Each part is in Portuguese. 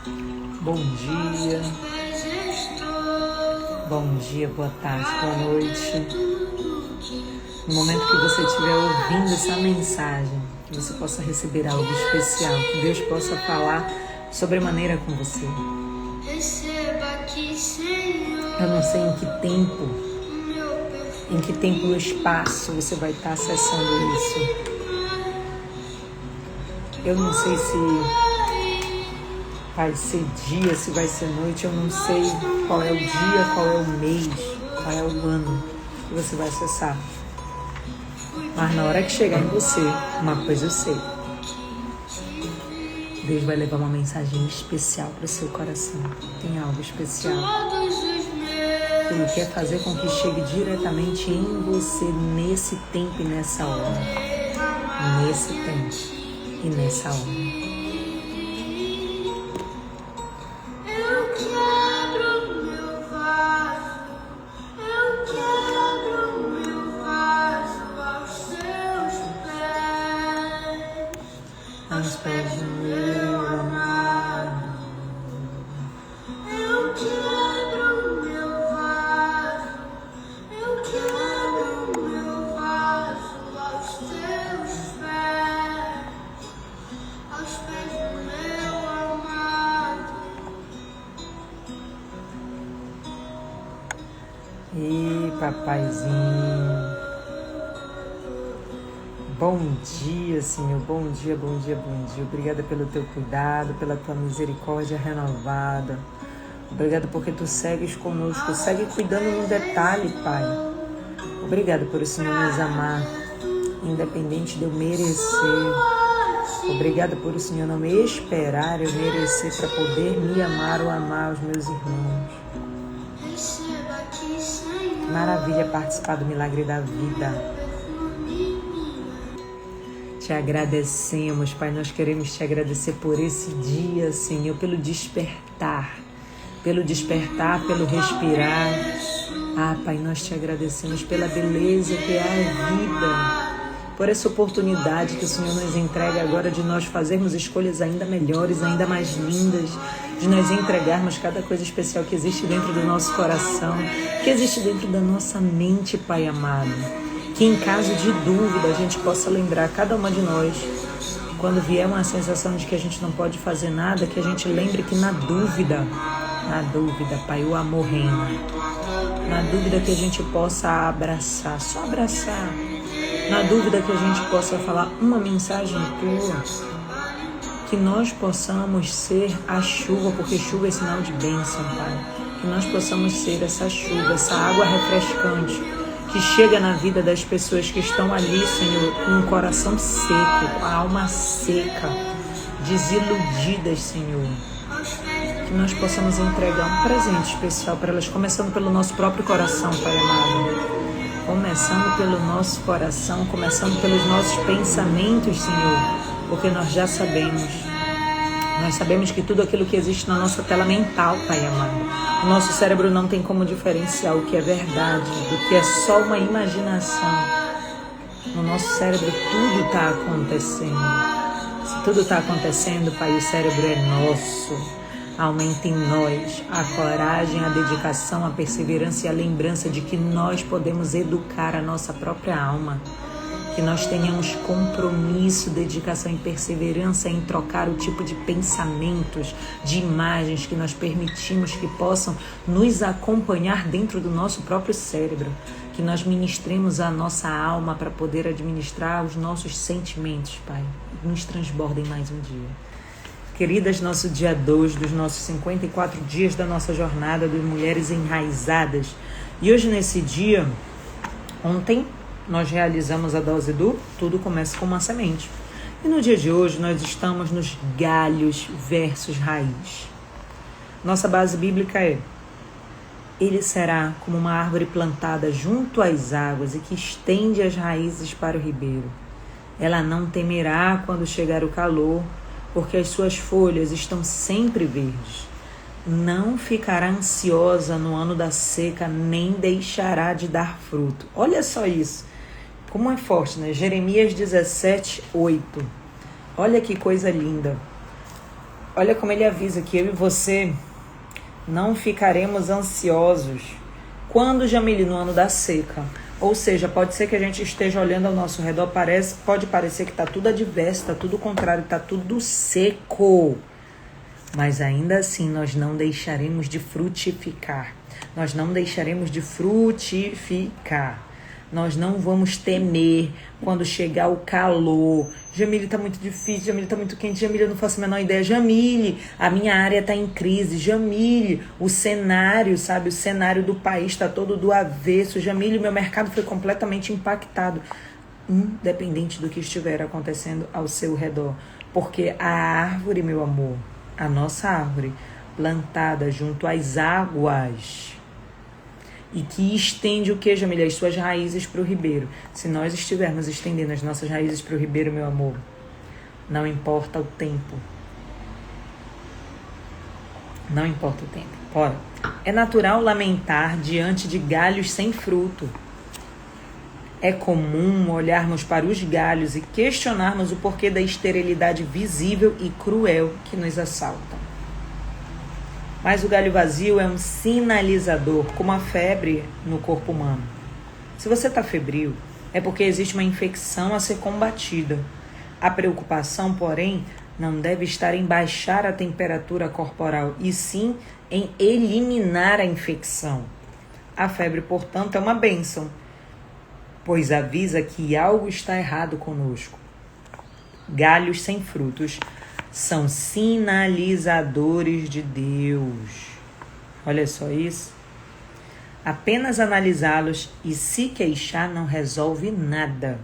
Bom dia. Bom dia, boa tarde, boa noite. No momento que você estiver ouvindo essa mensagem, que você possa receber algo especial, que Deus possa falar sobremaneira com você. Eu não sei em que tempo no espaço você vai estar acessando isso. Eu não sei se vai ser dia, se vai ser noite, eu não sei qual é o dia, qual é o mês, qual é o ano que você vai acessar. Mas na hora que chegar em você, uma coisa eu sei. Deus vai levar uma mensagem especial para o seu coração. Tem algo especial. Ele quer fazer com que chegue diretamente em você nesse tempo e nessa hora. Nesse tempo e nessa hora. Aos pés do meu amado, eu quebro meu vaso, eu quebro meu vaso aos teus pés do meu amado. E papaizinho. Bom dia, Senhor, bom dia, bom dia, bom dia. Obrigada pelo teu cuidado, pela tua misericórdia renovada. Obrigada porque tu segues conosco, segue cuidando no detalhe, Pai. Obrigada por o Senhor nos amar, independente de eu merecer. Obrigada por o Senhor não me esperar eu merecer para poder me amar ou amar os meus irmãos. Maravilha participar do milagre da vida. Te agradecemos, Pai, nós queremos te agradecer por esse dia, Senhor, pelo despertar, pelo respirar. Ah, Pai, nós te agradecemos pela beleza que é a vida, por essa oportunidade que o Senhor nos entrega agora de nós fazermos escolhas ainda melhores, ainda mais lindas, de nós entregarmos cada coisa especial que existe dentro do nosso coração, que existe dentro da nossa mente, Pai amado. Que em caso de dúvida a gente possa lembrar, cada uma de nós, quando vier uma sensação de que a gente não pode fazer nada, que a gente lembre que na dúvida, Pai, o amor reina. Na dúvida que a gente possa abraçar, só abraçar. Na dúvida que a gente possa falar uma mensagem tua, que nós possamos ser a chuva, porque chuva é sinal de bênção, Pai. Que nós possamos ser essa chuva, essa água refrescante, que chega na vida das pessoas que estão ali, Senhor, com o coração seco, com a alma seca, desiludidas, Senhor. Que nós possamos entregar um presente especial para elas, começando pelo nosso próprio coração, Pai amado. Começando pelo nosso coração, começando pelos nossos pensamentos, Senhor, porque nós já sabemos. Nós sabemos que tudo aquilo que existe na nossa tela mental, Pai amado, o nosso cérebro não tem como diferenciar o que é verdade do que é só uma imaginação. No nosso cérebro tudo está acontecendo. Se tudo está acontecendo, Pai, o cérebro é nosso. Aumenta em nós a coragem, a dedicação, a perseverança e a lembrança de que nós podemos educar a nossa própria alma. Que nós tenhamos compromisso, dedicação e perseverança em trocar o tipo de pensamentos, de imagens que nós permitimos que possam nos acompanhar dentro do nosso próprio cérebro. Que nós ministremos a nossa alma para poder administrar os nossos sentimentos, Pai. Nos transbordem mais um dia. Queridas, nosso dia 2 dos nossos 54 dias da nossa jornada de Mulheres Enraizadas. E hoje nesse dia, ontem, nós realizamos a dose do Tudo Começa com uma Semente. E no dia de hoje nós estamos nos galhos versus raiz. Nossa base bíblica é: ele será como uma árvore plantada junto às águas e que estende as raízes para o ribeiro. Ela não temerá quando chegar o calor, porque as suas folhas estão sempre verdes. Não ficará ansiosa no ano da seca, nem deixará de dar fruto. Olha só isso. Como é forte, né? Jeremias 17:8. Olha que coisa linda. Olha como ele avisa que eu e você não ficaremos ansiosos. Quando, Jamile? No ano da seca. Ou seja, pode ser que a gente esteja olhando ao nosso redor, pode parecer que está tudo adverso, está tudo contrário, está tudo seco. Mas ainda assim nós não deixaremos de frutificar. Nós não deixaremos de frutificar. Nós não vamos temer quando chegar o calor. Jamile, tá muito difícil, Jamile, tá muito quente, Jamile, eu não faço a menor ideia. Jamile, a minha área tá em crise. Jamile, o cenário, sabe, o cenário do país tá todo do avesso. Jamile, meu mercado foi completamente impactado. Independente do que estiver acontecendo ao seu redor. Porque a árvore, meu amor, a nossa árvore, plantada junto às águas, e que estende o que, Jamile? As suas raízes para o ribeiro. Se nós estivermos estendendo as nossas raízes para o ribeiro, meu amor, não importa o tempo. Não importa o tempo. Ora, é natural lamentar diante de galhos sem fruto. É comum olharmos para os galhos e questionarmos o porquê da esterilidade visível e cruel que nos assalta. Mas o galho vazio é um sinalizador, como a febre no corpo humano. Se você está febril, é porque existe uma infecção a ser combatida. A preocupação, porém, não deve estar em baixar a temperatura corporal, e sim em eliminar a infecção. A febre, portanto, é uma bênção, pois avisa que algo está errado conosco. Galhos sem frutos são sinalizadores de Deus. Olha só isso. Apenas analisá-los e se queixar não resolve nada.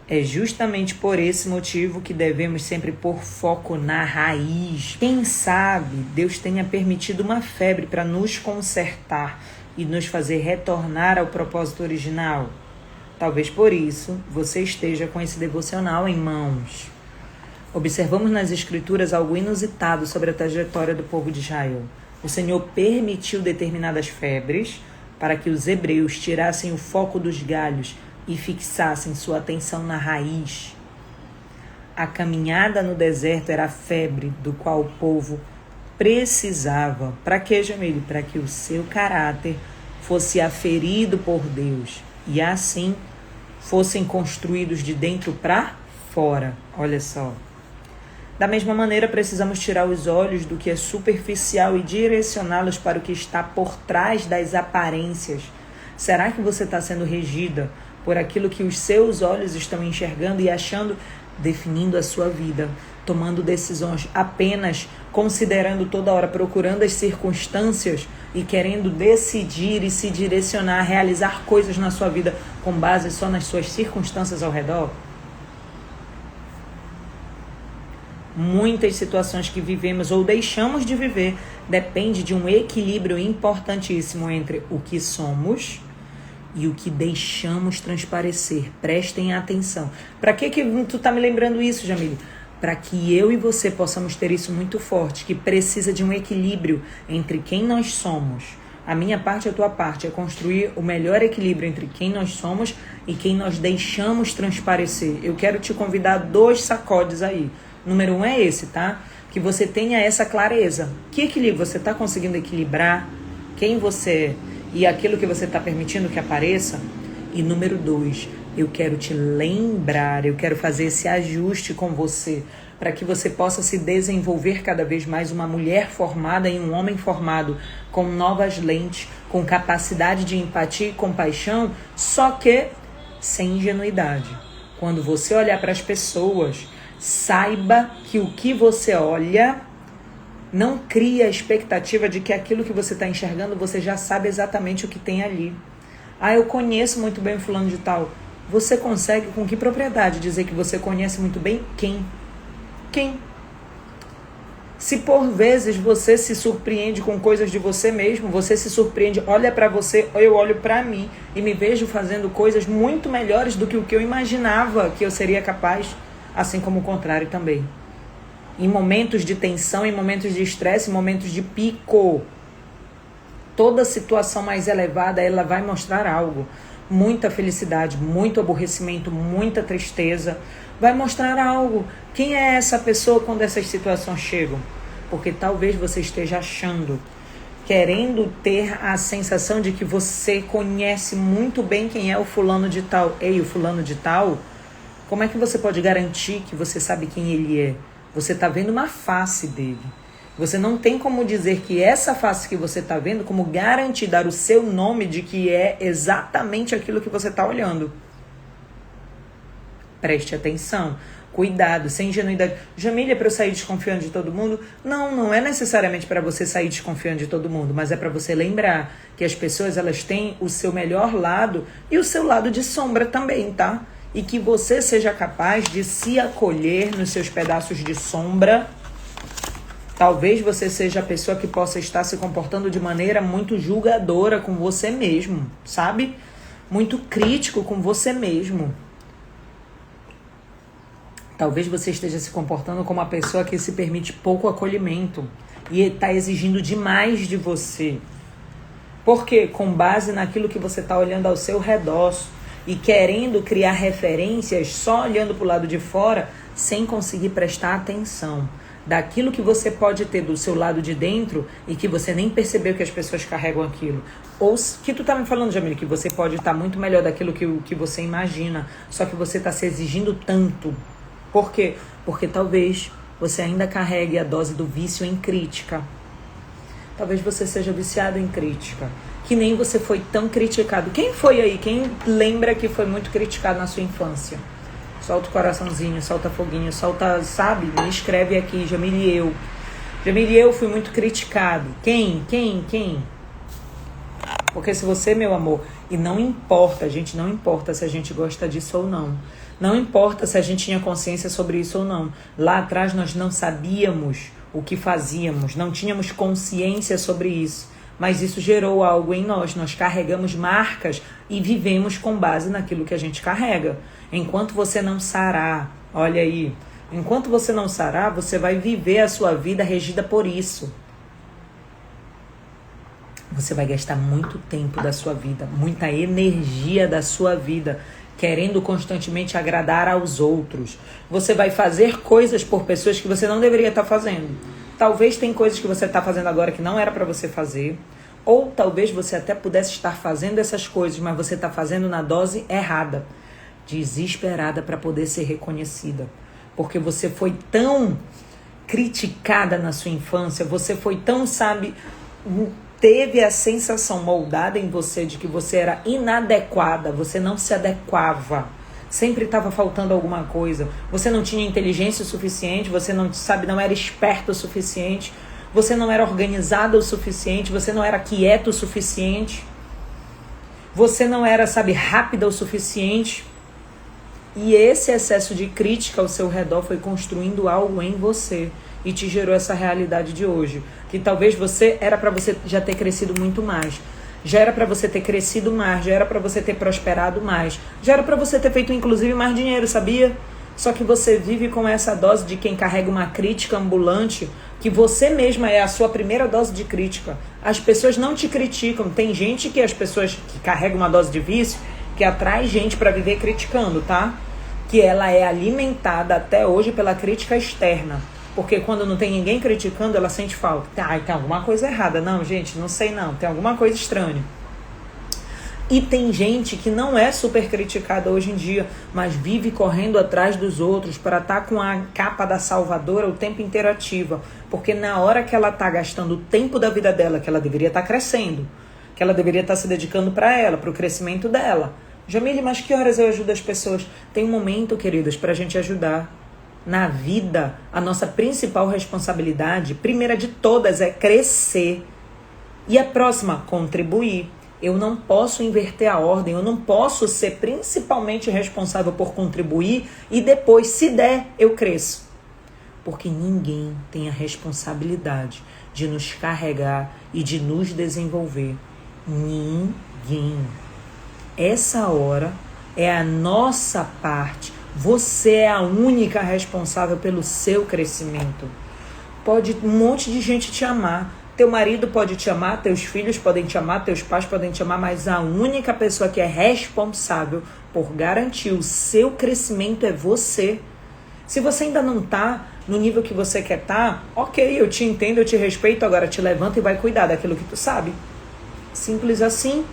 É justamente por esse motivo que devemos sempre pôr foco na raiz. Quem sabe Deus tenha permitido uma febre para nos consertar e nos fazer retornar ao propósito original. Talvez por isso você esteja com esse devocional em mãos. Observamos nas Escrituras algo inusitado sobre a trajetória do povo de Israel. O Senhor permitiu determinadas febres para que os hebreus tirassem o foco dos galhos e fixassem sua atenção na raiz. A caminhada no deserto era a febre do qual o povo precisava. Para quê, Jamile? Para que o seu caráter fosse aferido por Deus e assim fossem construídos de dentro para fora. Olha só. Da mesma maneira, precisamos tirar os olhos do que é superficial e direcioná-los para o que está por trás das aparências. Será que você está sendo regida por aquilo que os seus olhos estão enxergando e achando, definindo a sua vida, tomando decisões apenas considerando toda hora, procurando as circunstâncias e querendo decidir e se direcionar a realizar coisas na sua vida com base só nas suas circunstâncias ao redor? Muitas situações que vivemos ou deixamos de viver depende de um equilíbrio importantíssimo entre o que somos e o que deixamos transparecer. Prestem atenção. Para que tu tá me lembrando isso, Jamile? Para que eu e você possamos ter isso muito forte, que precisa de um equilíbrio entre quem nós somos. A minha parte e a tua parte é construir o melhor equilíbrio entre quem nós somos e quem nós deixamos transparecer. Eu quero te convidar a 2 sacodes aí. Número 1 é esse, tá? Que você tenha essa clareza. Que equilíbrio? Você está conseguindo equilibrar quem você é e aquilo que você está permitindo que apareça? E número 2, eu quero te lembrar, eu quero fazer esse ajuste com você, para que você possa se desenvolver cada vez mais uma mulher formada e um homem formado, com novas lentes, com capacidade de empatia e compaixão, só que sem ingenuidade. Quando você olhar para as pessoas, saiba que o que você olha não cria a expectativa de que aquilo que você está enxergando, você já sabe exatamente o que tem ali. Ah, eu conheço muito bem o fulano de tal. Você consegue com que propriedade dizer que você conhece muito bem quem? Quem? Se por vezes você se surpreende com coisas de você mesmo, você se surpreende, olha para você, ou eu olho para mim e me vejo fazendo coisas muito melhores do que o que eu imaginava que eu seria capaz. Assim como o contrário também. Em momentos de tensão, em momentos de estresse, em momentos de pico, toda situação mais elevada, ela vai mostrar algo. muita felicidade, muito aborrecimento, muita tristeza. Vai mostrar algo. Quem é essa pessoa quando essas situações chegam? Porque talvez você esteja achando, querendo ter a sensação de que você conhece muito bem quem é o fulano de tal. Ei, o fulano de tal, como é que você pode garantir que você sabe quem ele é? Você está vendo uma face dele. Você não tem como dizer que essa face que você está vendo, como garantir, dar o seu nome de que é exatamente aquilo que você está olhando. Preste atenção. Cuidado, sem ingenuidade. Jamília, para eu sair desconfiando de todo mundo? Não, não é necessariamente para você sair desconfiando de todo mundo, mas é para você lembrar que as pessoas, elas têm o seu melhor lado e o seu lado de sombra também, tá? E que você seja capaz de se acolher nos seus pedaços de sombra. Talvez você seja a pessoa que possa estar se comportando de maneira muito julgadora com você mesmo, sabe? Muito crítico com você mesmo. Talvez você esteja se comportando como uma pessoa que se permite pouco acolhimento e está exigindo demais de você. Porque com base naquilo que você está olhando ao seu redor e querendo criar referências só olhando para o lado de fora, sem conseguir prestar atenção daquilo que você pode ter do seu lado de dentro e que você nem percebeu que as pessoas carregam aquilo. Ou que tu tá me falando, Jamília, que você pode estar muito melhor daquilo que você imagina, só que você está se exigindo tanto. Por quê? Porque talvez você ainda carregue a dose do vício em crítica. Talvez você seja viciado em crítica, que nem você foi tão criticado. Quem foi aí? Quem lembra que foi muito criticado na sua infância? Solta o coraçãozinho, solta foguinho, solta, sabe? Me escreve aqui, Jamília e eu. Jamília e eu fui muito criticado. Quem? Porque se você, meu amor, e não importa, gente, não importa se a gente gosta disso ou não. Não importa se a gente tinha consciência sobre isso ou não. Lá atrás nós não sabíamos o que fazíamos, não tínhamos consciência sobre isso. Mas isso gerou algo em nós. Nós carregamos marcas e vivemos com base naquilo que a gente carrega. Enquanto você não sarar, olha aí, enquanto você não sarar, você vai viver a sua vida regida por isso. Você vai gastar muito tempo da sua vida, muita energia da sua vida, querendo constantemente agradar aos outros. Você vai fazer coisas por pessoas que você não deveria estar fazendo. Talvez tem coisas que você está fazendo agora que não era para você fazer. Ou talvez você até pudesse estar fazendo essas coisas, mas você está fazendo na dose errada. Desesperada para poder ser reconhecida. Porque você foi tão criticada na sua infância, você foi tão, sabe, teve a sensação moldada em você de que você era inadequada, você não se adequava. Sempre estava faltando alguma coisa. Você não tinha inteligência o suficiente, você não, sabe, não era esperto o suficiente, você não era organizado o suficiente, você não era quieto o suficiente, você não era, sabe, rápida o suficiente. E esse excesso de crítica ao seu redor foi construindo algo em você e te gerou essa realidade de hoje. Que talvez você, era para você já ter crescido muito mais. Já era para você ter crescido mais, já era para você ter prosperado mais. Já era para você ter feito inclusive mais dinheiro, sabia? Só que você vive com essa dose de quem carrega uma crítica ambulante, que você mesma é a sua primeira dose de crítica. As pessoas não te criticam. Tem gente que as pessoas que carregam uma dose de vício, que atrai gente para viver criticando, tá? Que ela é alimentada até hoje pela crítica externa. Porque quando não tem ninguém criticando, ela sente falta. Tem alguma coisa errada. Não, gente, não sei não. Tem alguma coisa estranha. E tem gente que não é super criticada hoje em dia, mas vive correndo atrás dos outros para estar com a capa da salvadora o tempo inteiro ativa. Porque na hora que ela está gastando o tempo da vida dela, que ela deveria estar crescendo, que ela deveria estar se dedicando para ela, para o crescimento dela. Jamília, mas que horas eu ajudo as pessoas? Tem um momento, queridas, para a gente ajudar. Na vida, a nossa principal responsabilidade, primeira de todas, é crescer. E a próxima, contribuir. Eu não posso inverter a ordem, eu não posso ser principalmente responsável por contribuir e depois, se der, eu cresço. Porque ninguém tem a responsabilidade de nos carregar e de nos desenvolver. Ninguém. Essa hora é a nossa parte. Você é a única responsável pelo seu crescimento. Pode um monte de gente te amar, Teu marido pode te amar, teus filhos podem te amar, teus pais podem te amar, mas a única pessoa que é responsável por garantir o seu crescimento é você. Se você ainda não está no nível que você quer estar, ok, eu te entendo, eu te respeito, agora te levanta e vai cuidar daquilo que tu sabe. Simples assim.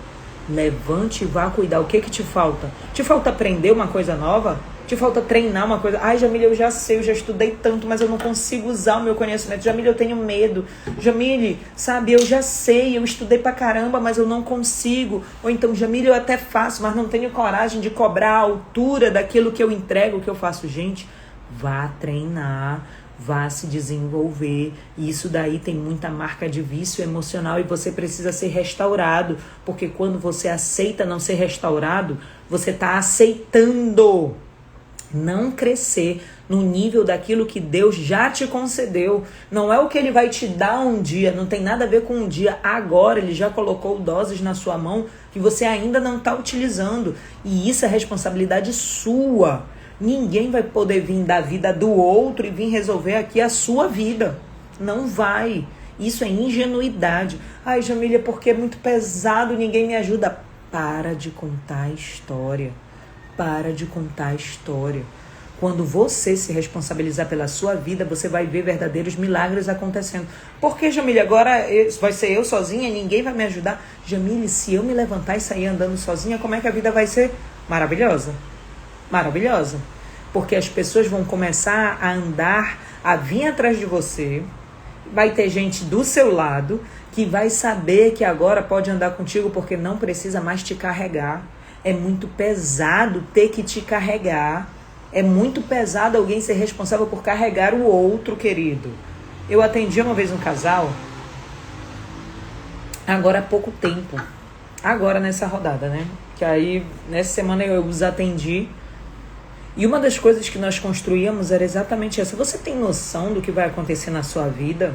Levante e vá cuidar. O que te falta? Te falta aprender uma coisa nova? Te falta treinar uma coisa? Ai, Jamile, eu já sei, eu já estudei tanto, mas eu não consigo usar o meu conhecimento. Jamile, eu tenho medo. Jamile, sabe, eu já sei, eu estudei pra caramba, mas eu não consigo. Ou então, Jamile, eu até faço, mas não tenho coragem de cobrar a altura daquilo que eu entrego, que eu faço. Gente, vá treinar, vá se desenvolver. E isso daí tem muita marca de vício emocional e você precisa ser restaurado. Porque quando você aceita não ser restaurado, você está aceitando não crescer no nível daquilo que Deus já te concedeu. Não é o que Ele vai te dar um dia, não tem nada a ver com um dia. Agora Ele já colocou doses na sua mão que você ainda não está utilizando. E isso é responsabilidade sua. Ninguém vai poder vir da vida do outro e vir resolver aqui a sua vida. Não vai. Isso é ingenuidade. Ai, Jamília, porque é muito pesado, ninguém me ajuda. Para de contar a história. Para de contar a história. Quando você se responsabilizar pela sua vida, você vai ver verdadeiros milagres acontecendo. Por que, Jamília, agora vai ser eu sozinha, ninguém vai me ajudar? Jamília, se eu me levantar e sair andando sozinha, como é que a vida vai ser? Maravilhosa. Maravilhosa. Porque as pessoas vão começar a andar, a vir atrás de você. Vai ter gente do seu lado que vai saber que agora pode andar contigo porque não precisa mais te carregar. É muito pesado ter que te carregar. É muito pesado alguém ser responsável por carregar o outro, querido. Eu atendi uma vez um casal, agora há pouco tempo. Agora nessa rodada, né? Que aí, nessa semana eu os atendi. E uma das coisas que nós construíamos era exatamente essa. Você tem noção do que vai acontecer na sua vida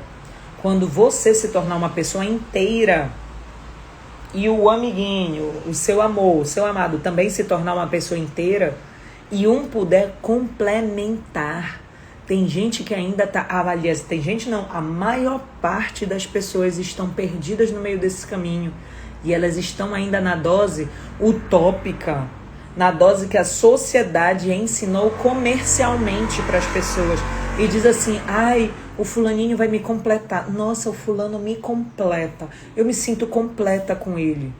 quando você se tornar uma pessoa inteira e o amiguinho, o seu amor, o seu amado também se tornar uma pessoa inteira e um puder complementar? Tem gente que ainda está avaliando, tem gente não, a maior parte das pessoas estão perdidas no meio desse caminho e elas estão ainda na dose utópica, na dose que a sociedade ensinou comercialmente para as pessoas. E diz assim, ai, o fulaninho vai me completar. Nossa, o fulano me completa. Eu me sinto completa com ele.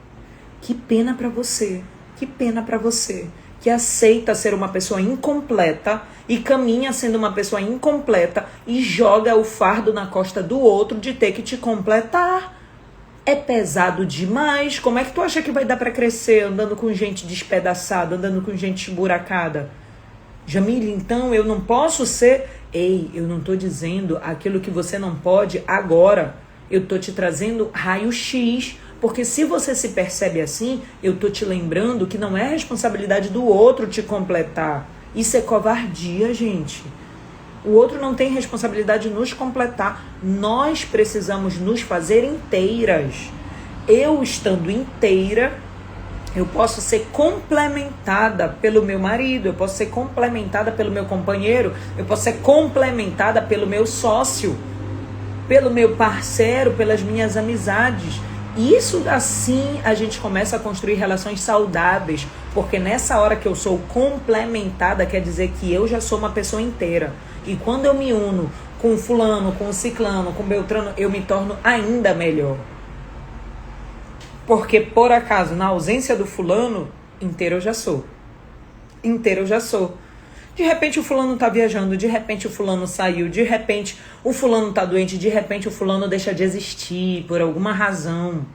Que pena para você. Que pena para você. Que aceita ser uma pessoa incompleta e caminha sendo uma pessoa incompleta e joga o fardo na costa do outro de ter que te completar. É pesado demais. Como é que tu acha que vai dar para crescer andando com gente despedaçada, andando com gente esburacada? Jamile, então eu não posso ser... Ei, eu não tô dizendo aquilo que você não pode agora. Eu tô te trazendo raio-x. Porque se você se percebe assim, eu tô te lembrando que não é responsabilidade do outro te completar. Isso é covardia, gente. O outro não tem responsabilidade de nos completar. Nós precisamos nos fazer inteiras. Eu estando inteira, eu posso ser complementada pelo meu marido, eu posso ser complementada pelo meu companheiro, eu posso ser complementada pelo meu sócio, pelo meu parceiro, pelas minhas amizades. Isso assim a gente começa a construir relações saudáveis, porque nessa hora que eu sou complementada, quer dizer que eu já sou uma pessoa inteira. E quando eu me uno com fulano, com ciclano, com beltrano, eu me torno ainda melhor. Porque por acaso, na ausência do fulano, inteiro eu já sou. Inteiro eu já sou. De repente o fulano tá viajando, de repente o fulano saiu, de repente o fulano tá doente, de repente o fulano deixa de existir por alguma razão.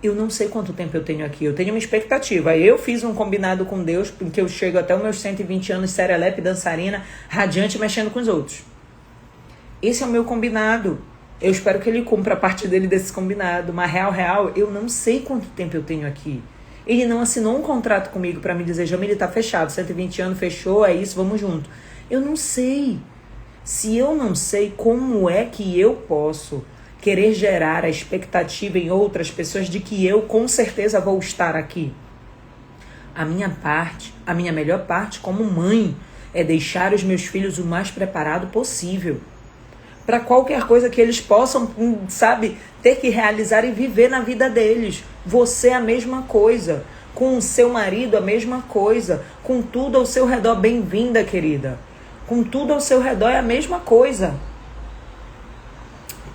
Eu não sei quanto tempo eu tenho aqui, eu tenho uma expectativa. Eu fiz um combinado com Deus, porque eu chego até os meus 120 anos, serelepe, dançarina, radiante, mexendo com os outros. Esse é o meu combinado. Eu espero que ele cumpra a parte dele desse combinado. Mas real, eu não sei quanto tempo eu tenho aqui. Ele não assinou um contrato comigo para me dizer, Jamile, tá fechado, 120 anos, fechou, é isso, vamos junto. Eu não sei. Se eu não sei, como é que eu posso querer gerar a expectativa em outras pessoas de que eu com certeza vou estar aqui? A minha parte, a minha melhor parte como mãe é deixar os meus filhos o mais preparado possível. para qualquer coisa que eles possam, sabe, ter que realizar e viver na vida deles. Você é a mesma coisa. Com o seu marido, a mesma coisa. Com tudo ao seu redor, bem-vinda, querida. Com tudo ao seu redor é a mesma coisa.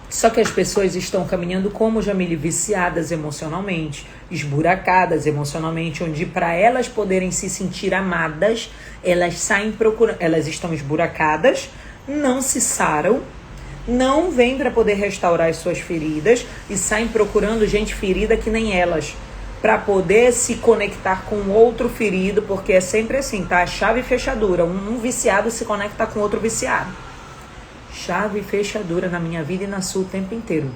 Só que as pessoas estão caminhando como Jamile, viciadas emocionalmente, esburacadas emocionalmente, onde para elas poderem se sentir amadas, elas saem procurando, elas estão esburacadas, não se saram, não vêm para poder restaurar as suas feridas e saem procurando gente ferida que nem elas, para poder se conectar com outro ferido, porque é sempre assim, tá? Chave e fechadura, um viciado se conecta com outro viciado. Chave e fechadura na minha vida e na sua o tempo inteiro.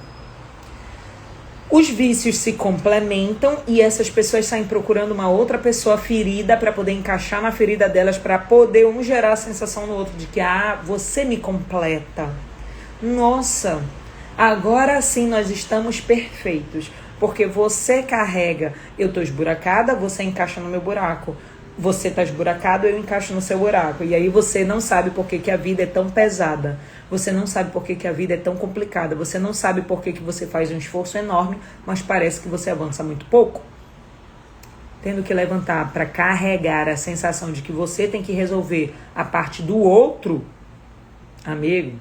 Os vícios se complementam e essas pessoas saem procurando uma outra pessoa ferida para poder encaixar na ferida delas, para poder gerar a sensação no outro de que, você me completa. Nossa, agora sim nós estamos perfeitos, porque você carrega, eu tô esburacada, você encaixa no meu buraco. Você tá esburacado, eu encaixo no seu buraco. E aí você não sabe por que a vida é tão pesada. Você não sabe por que a vida é tão complicada. Você não sabe por que você faz um esforço enorme, mas parece que você avança muito pouco. Tendo que levantar para carregar a sensação de que você tem que resolver a parte do outro, amigo,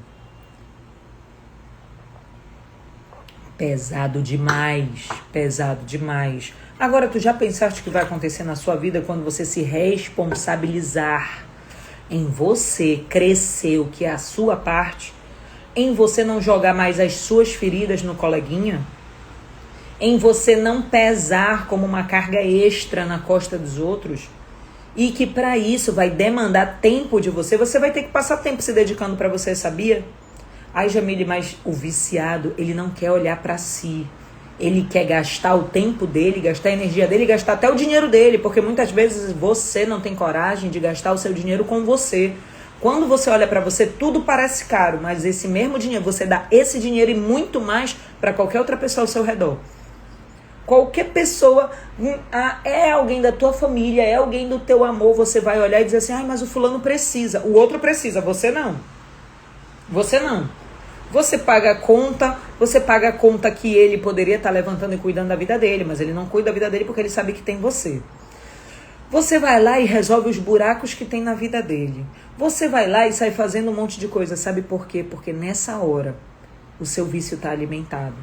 pesado demais, pesado demais. Agora, tu já pensaste o que vai acontecer na sua vida quando você se responsabilizar em você crescer o que é a sua parte, em você não jogar mais as suas feridas no coleguinha, em você não pesar como uma carga extra na costa dos outros, e que para isso vai demandar tempo de você, você vai ter que passar tempo se dedicando para você, sabia? Ai, Jamile, mas o viciado, ele não quer olhar para si. Ele quer gastar o tempo dele, gastar a energia dele, gastar até o dinheiro dele, porque muitas vezes você não tem coragem de gastar o seu dinheiro com você. Quando você olha para você, tudo parece caro, mas esse mesmo dinheiro, você dá esse dinheiro e muito mais para qualquer outra pessoa ao seu redor. Qualquer pessoa, é alguém da tua família, é alguém do teu amor, você vai olhar e dizer assim, mas o fulano precisa, o outro precisa, você não. Você não. Você paga a conta que ele poderia estar levantando e cuidando da vida dele, mas ele não cuida da vida dele porque ele sabe que tem você. Você vai lá e resolve os buracos que tem na vida dele. Você vai lá e sai fazendo um monte de coisa, sabe por quê? Porque nessa hora o seu vício está alimentado.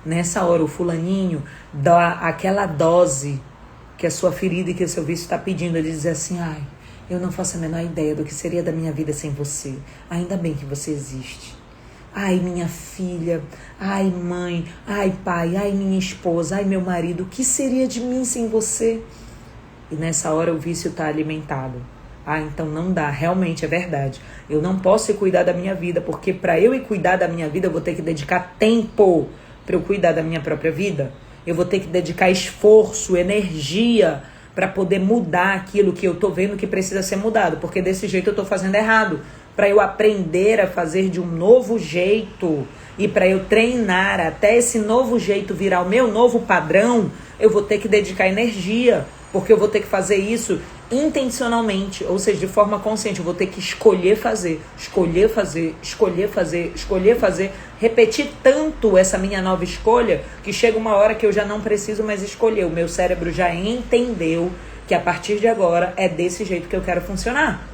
Nessa hora o fulaninho dá aquela dose que a sua ferida e que o seu vício está pedindo. Ele diz assim, eu não faço a menor ideia do que seria da minha vida sem você. Ainda bem que você existe. Ai, minha filha, ai, mãe, ai, pai, ai, minha esposa, ai, meu marido, o que seria de mim sem você? E nessa hora o vício está alimentado. Então não dá, realmente é verdade. Eu não posso ir cuidar da minha vida, porque para eu ir cuidar da minha vida, eu vou ter que dedicar tempo para eu cuidar da minha própria vida. Eu vou ter que dedicar esforço, energia, para poder mudar aquilo que eu tô vendo que precisa ser mudado, porque desse jeito eu tô fazendo errado. Para eu aprender a fazer de um novo jeito e para eu treinar até esse novo jeito virar o meu novo padrão, eu vou ter que dedicar energia, porque eu vou ter que fazer isso intencionalmente, ou seja, de forma consciente. Eu vou ter que escolher fazer, repetir tanto essa minha nova escolha, que chega uma hora que eu já não preciso mais escolher. O meu cérebro já entendeu que a partir de agora é desse jeito que eu quero funcionar.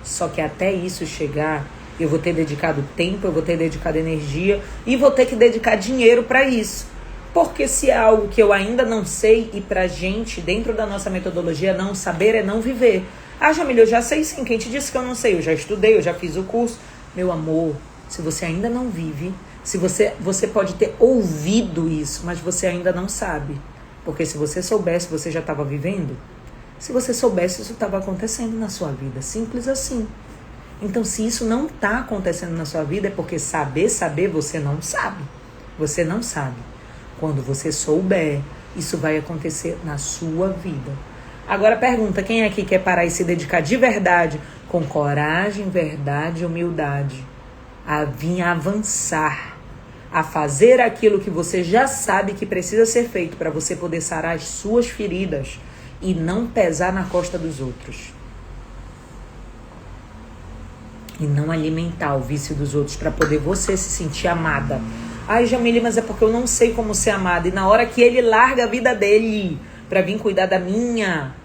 Só que até isso chegar, eu vou ter dedicado tempo, eu vou ter dedicado energia e vou ter que dedicar dinheiro para isso. Porque se é algo que eu ainda não sei, e pra gente, dentro da nossa metodologia, não saber é não viver. Jamile, eu já sei sim, quem te disse que eu não sei? Eu já estudei, eu já fiz o curso. Meu amor, se você ainda não vive, se você pode ter ouvido isso, mas você ainda não sabe. Porque se você soubesse, você já estava vivendo. Se você soubesse, isso estava acontecendo na sua vida. Simples assim. Então, se isso não está acontecendo na sua vida, é porque saber, você não sabe. Você não sabe. Quando você souber, isso vai acontecer na sua vida. Agora pergunta, quem aqui quer parar e se dedicar de verdade, com coragem, verdade e humildade, a vir avançar, a fazer aquilo que você já sabe que precisa ser feito para você poder sarar as suas feridas e não pesar na costa dos outros? E não alimentar o vício dos outros para poder você se sentir amada. Ai, Jamile, mas é porque eu não sei como ser amada. E na hora que ele larga a vida dele para vir cuidar da minha,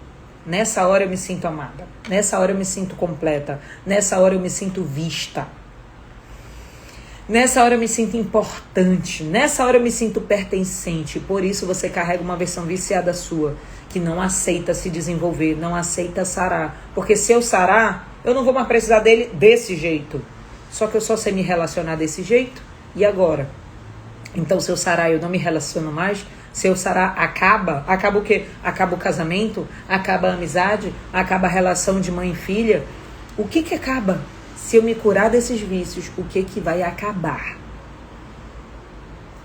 nessa hora eu me sinto amada. Nessa hora eu me sinto completa. Nessa hora eu me sinto vista. Nessa hora eu me sinto importante. Nessa hora eu me sinto pertencente. Por isso você carrega uma versão viciada sua, que não aceita se desenvolver, não aceita sarar. Porque se eu sarar, eu não vou mais precisar dele desse jeito. Só que eu só sei me relacionar desse jeito. E agora? Então, se eu sarar, eu não me relaciono mais. Se eu sarar, acaba o quê? Acaba o casamento, acaba a amizade, acaba a relação de mãe e filha. O que acaba? Se eu me curar desses vícios, o que vai acabar?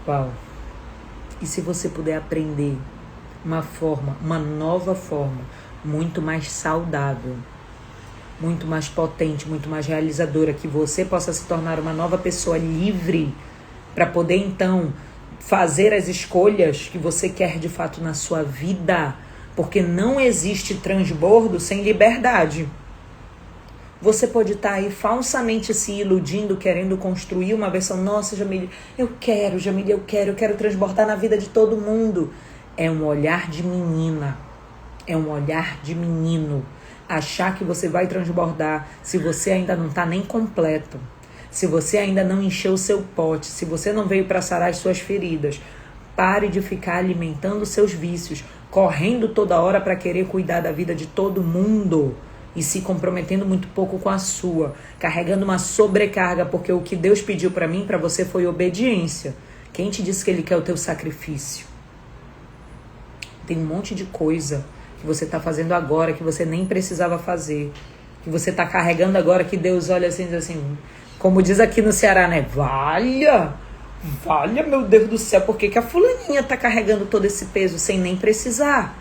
Uau! E se você puder aprender uma nova forma, muito mais saudável, muito mais potente, muito mais realizadora, que você possa se tornar uma nova pessoa livre, para poder então fazer as escolhas que você quer de fato na sua vida, porque não existe transbordo sem liberdade. Você pode estar aí falsamente se iludindo, querendo construir uma versão, nossa, Jamile, eu quero transbordar na vida de todo mundo. É um olhar de menina, é um olhar de menino, achar que você vai transbordar se você ainda não está nem completo. Se você ainda não encheu o seu pote, se você não veio para sarar as suas feridas, pare de ficar alimentando seus vícios, correndo toda hora para querer cuidar da vida de todo mundo e se comprometendo muito pouco com a sua, carregando uma sobrecarga, porque o que Deus pediu para mim, para você, foi obediência. Quem te disse que Ele quer o teu sacrifício? Tem um monte de coisa que você está fazendo agora que você nem precisava fazer, que você está carregando agora, que Deus olha assim e diz assim... Como diz aqui no Ceará, né? Valha, meu Deus do céu, por que a fulaninha tá carregando todo esse peso sem nem precisar?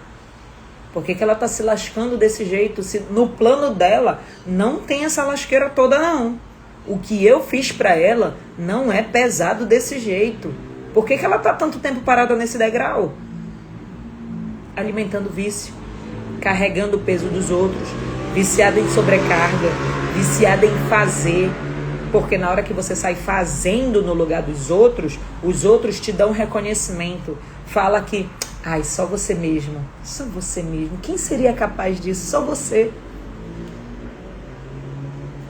Por que ela tá se lascando desse jeito? Se no plano dela não tem essa lasqueira toda, não. O que eu fiz pra ela não é pesado desse jeito. Por que ela tá tanto tempo parada nesse degrau? Alimentando vício, carregando o peso dos outros, viciada em sobrecarga, viciada em fazer. Porque na hora que você sai fazendo no lugar dos outros, os outros te dão reconhecimento. Fala que, ai, só você mesmo. Só você mesmo. Quem seria capaz disso? Só você.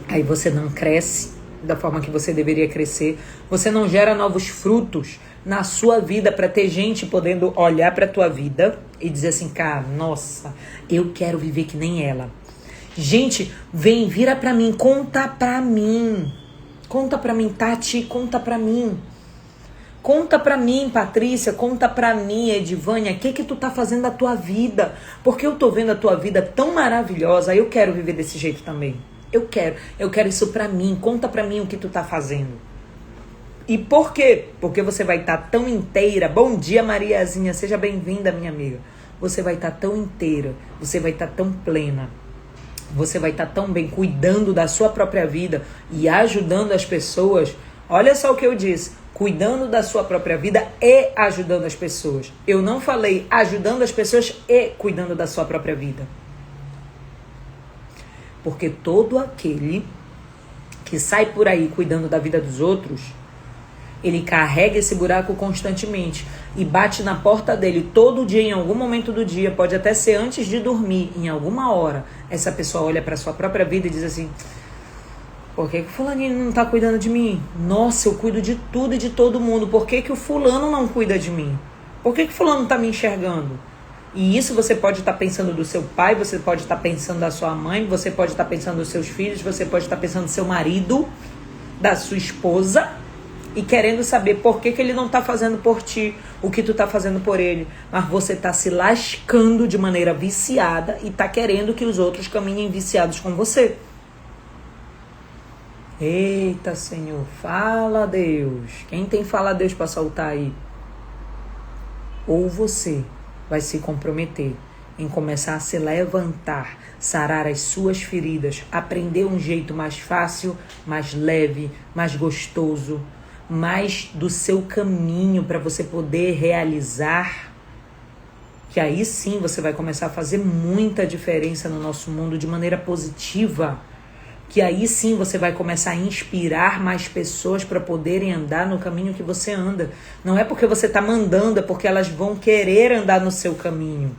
Aí você não cresce da forma que você deveria crescer. Você não gera novos frutos na sua vida para ter gente podendo olhar para a tua vida e dizer assim, cara, nossa, eu quero viver que nem ela. Gente, vira para mim, conta para mim. Conta pra mim, Tati, conta pra mim. Conta pra mim, Patrícia, conta pra mim, Edivânia, o que tu tá fazendo da tua vida? Porque eu tô vendo a tua vida tão maravilhosa, eu quero viver desse jeito também. Eu quero isso pra mim, conta pra mim o que tu tá fazendo. E por quê? Porque você vai estar tão inteira. Bom dia, Mariazinha, seja bem-vinda, minha amiga. Você vai estar tão inteira, você vai estar tão plena. Você vai estar tão bem cuidando da sua própria vida e ajudando as pessoas. Olha só o que eu disse. Cuidando da sua própria vida e ajudando as pessoas. Eu não falei ajudando as pessoas e cuidando da sua própria vida. Porque todo aquele que sai por aí cuidando da vida dos outros, ele carrega esse buraco constantemente e bate na porta dele todo dia, em algum momento do dia, pode até ser antes de dormir, em alguma hora, essa pessoa olha para sua própria vida e diz assim, por que o fulaninho não tá cuidando de mim? Nossa, eu cuido de tudo e de todo mundo, por que o fulano não cuida de mim? Por que o fulano não tá me enxergando? E isso você pode estar pensando do seu pai, você pode estar pensando da sua mãe, você pode estar pensando dos seus filhos, você pode estar pensando do seu marido, da sua esposa, e querendo saber por que ele não está fazendo por ti o que tu está fazendo por ele. Mas você está se lascando de maneira viciada e está querendo que os outros caminhem viciados com você. Eita, Senhor, fala a Deus. Quem tem fala a Deus para soltar aí? Ou você vai se comprometer em começar a se levantar, sarar as suas feridas, aprender um jeito mais fácil, mais leve, mais gostoso, mais do seu caminho para você poder realizar, que aí sim você vai começar a fazer muita diferença no nosso mundo de maneira positiva. que aí sim você vai começar a inspirar mais pessoas para poderem andar no caminho que você anda. Não é porque você está mandando, é porque elas vão querer andar no seu caminho.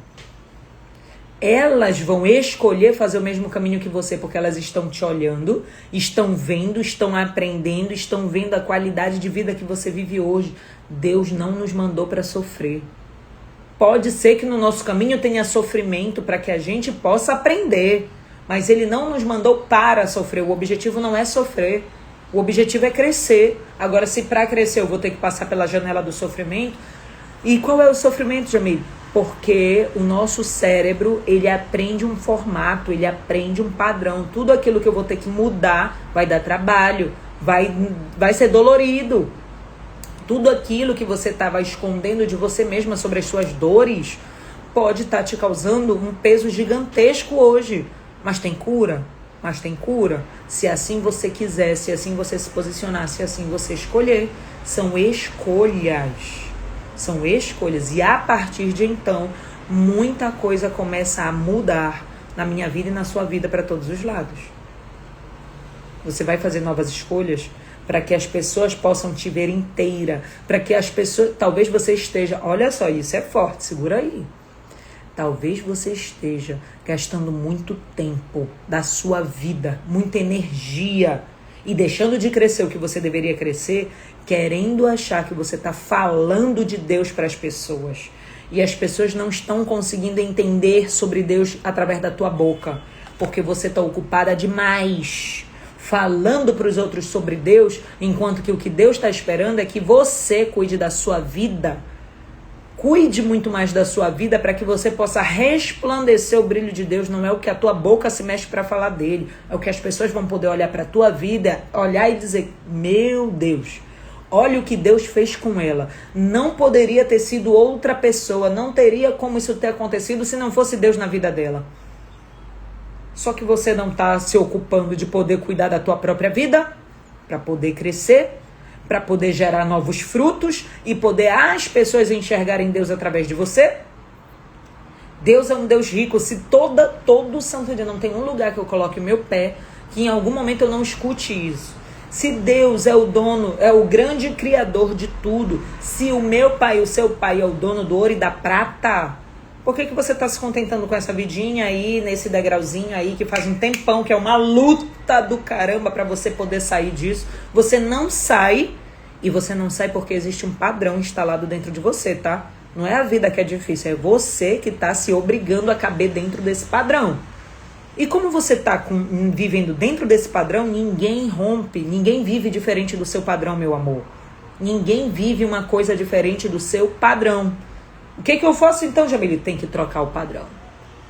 Elas vão escolher fazer o mesmo caminho que você, porque elas estão te olhando, estão vendo, estão aprendendo, estão vendo a qualidade de vida que você vive hoje. Deus não nos mandou para sofrer. Pode ser que no nosso caminho tenha sofrimento para que a gente possa aprender, mas Ele não nos mandou para sofrer. O objetivo não é sofrer, o objetivo é crescer. Agora, se para crescer eu vou ter que passar pela janela do sofrimento, e qual é o sofrimento, Jamil? Porque o nosso cérebro, ele aprende um formato, ele aprende um padrão. Tudo aquilo que eu vou ter que mudar vai dar trabalho, vai ser dolorido. Tudo aquilo que você estava escondendo de você mesma sobre as suas dores pode estar te causando um peso gigantesco hoje. Mas tem cura? Mas tem cura. Se assim você quiser, se assim você se posicionar, se assim você escolher. São escolhas. São escolhas. E a partir de então, muita coisa começa a mudar na minha vida e na sua vida para todos os lados. Você vai fazer novas escolhas para que as pessoas possam te ver inteira. Para que as pessoas... Talvez você esteja... Olha só, isso é forte, segura aí. Talvez você esteja gastando muito tempo da sua vida, muita energia, e deixando de crescer o que você deveria crescer, querendo achar que você está falando de Deus para as pessoas. E as pessoas não estão conseguindo entender sobre Deus através da tua boca, porque você está ocupada demais falando para os outros sobre Deus, enquanto que o que Deus está esperando é que você cuide da sua vida. Cuide muito mais da sua vida para que você possa resplandecer o brilho de Deus. Não é o que a tua boca se mexe para falar dele. É o que as pessoas vão poder olhar para a tua vida, olhar e dizer, meu Deus, olha o que Deus fez com ela. Não poderia ter sido outra pessoa, não teria como isso ter acontecido se não fosse Deus na vida dela. Só que você não está se ocupando de poder cuidar da tua própria vida, para poder crescer, para poder gerar novos frutos e poder as pessoas enxergarem Deus através de você. Deus é um Deus rico. Se todo santo dia não tem um lugar que eu coloque o meu pé, que em algum momento eu não escute isso. Se Deus é o dono, é o grande criador de tudo, se o meu pai, o seu pai é o dono do ouro e da prata, por que você está se contentando com essa vidinha aí, nesse degrauzinho aí, que faz um tempão, que é uma luta do caramba para você poder sair disso? Você não sai, e você não sai porque existe um padrão instalado dentro de você, tá? Não é a vida que é difícil, é você que está se obrigando a caber dentro desse padrão. E como você está vivendo dentro desse padrão, ninguém rompe, ninguém vive diferente do seu padrão, meu amor. Ninguém vive uma coisa diferente do seu padrão. O que eu faço então, Jamile? Tem que trocar o padrão.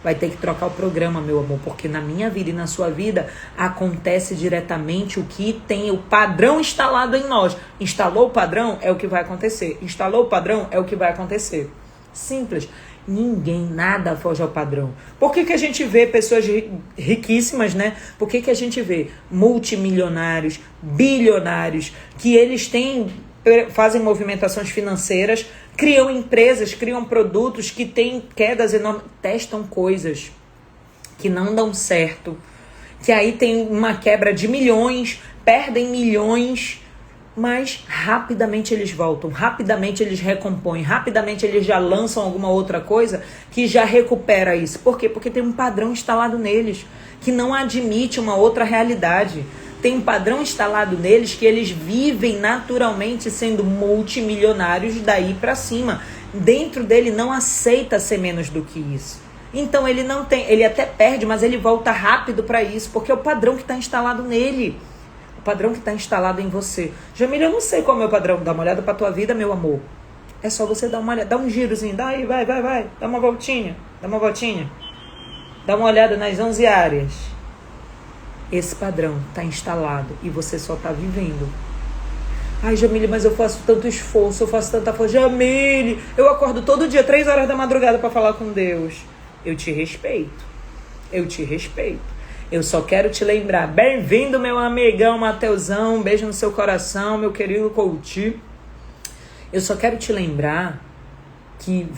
Vai ter que trocar o programa, meu amor, porque na minha vida e na sua vida acontece diretamente o que tem o padrão instalado em nós. Instalou o padrão, é o que vai acontecer. Instalou o padrão, é o que vai acontecer. Simples. Ninguém, nada foge ao padrão. Por que a gente vê pessoas riquíssimas, né? Por que a gente vê multimilionários, bilionários, que eles fazem movimentações financeiras, criam empresas, criam produtos que têm quedas enormes, testam coisas que não dão certo, que aí tem uma quebra de milhões, perdem milhões, mas rapidamente eles voltam, rapidamente eles recompõem, rapidamente eles já lançam alguma outra coisa que já recupera isso. Por quê? Porque tem um padrão instalado neles que não admite uma outra realidade. Tem um padrão instalado neles que eles vivem naturalmente sendo multimilionários daí para cima. Dentro dele não aceita ser menos do que isso. Então ele não tem, ele até perde, mas ele volta rápido para isso, porque é o padrão que está instalado nele. O padrão que está instalado em você. Jamila, eu não sei qual é o meu padrão. Dá uma olhada para tua vida, meu amor. É só você dar uma olhada, dá um girozinho, dá aí, vai. Dá uma voltinha. Dá uma olhada nas 11 áreas. Esse padrão está instalado e você só está vivendo. Ai, Jamile, mas eu faço tanto esforço, eu faço tanta força. Jamile, eu acordo todo dia, 3 horas da madrugada para falar com Deus. Eu te respeito. Eu só quero te lembrar. Bem-vindo, meu amigão Mateusão. Um beijo no seu coração, meu querido coach. Eu só quero te lembrar que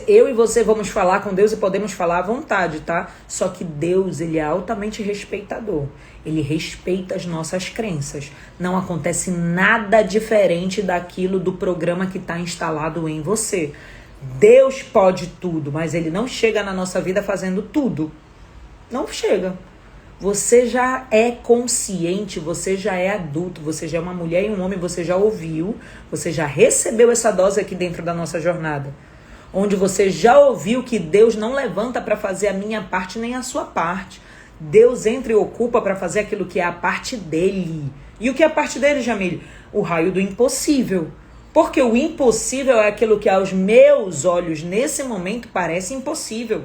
eu e você vamos falar com Deus e podemos falar à vontade, tá? Só que Deus, ele é altamente respeitador. Ele respeita as nossas crenças. Não acontece nada diferente daquilo do programa que está instalado em você. Deus pode tudo, mas ele não chega na nossa vida fazendo tudo. Não chega. Você já é consciente, você já é adulto, você já é uma mulher e um homem, você já ouviu, você já recebeu essa dose aqui dentro da nossa jornada. Onde você já ouviu que Deus não levanta para fazer a minha parte nem a sua parte. Deus entra e ocupa para fazer aquilo que é a parte dele. E o que é a parte dele, Jamile? O raio do impossível. Porque o impossível é aquilo que aos meus olhos nesse momento parece impossível.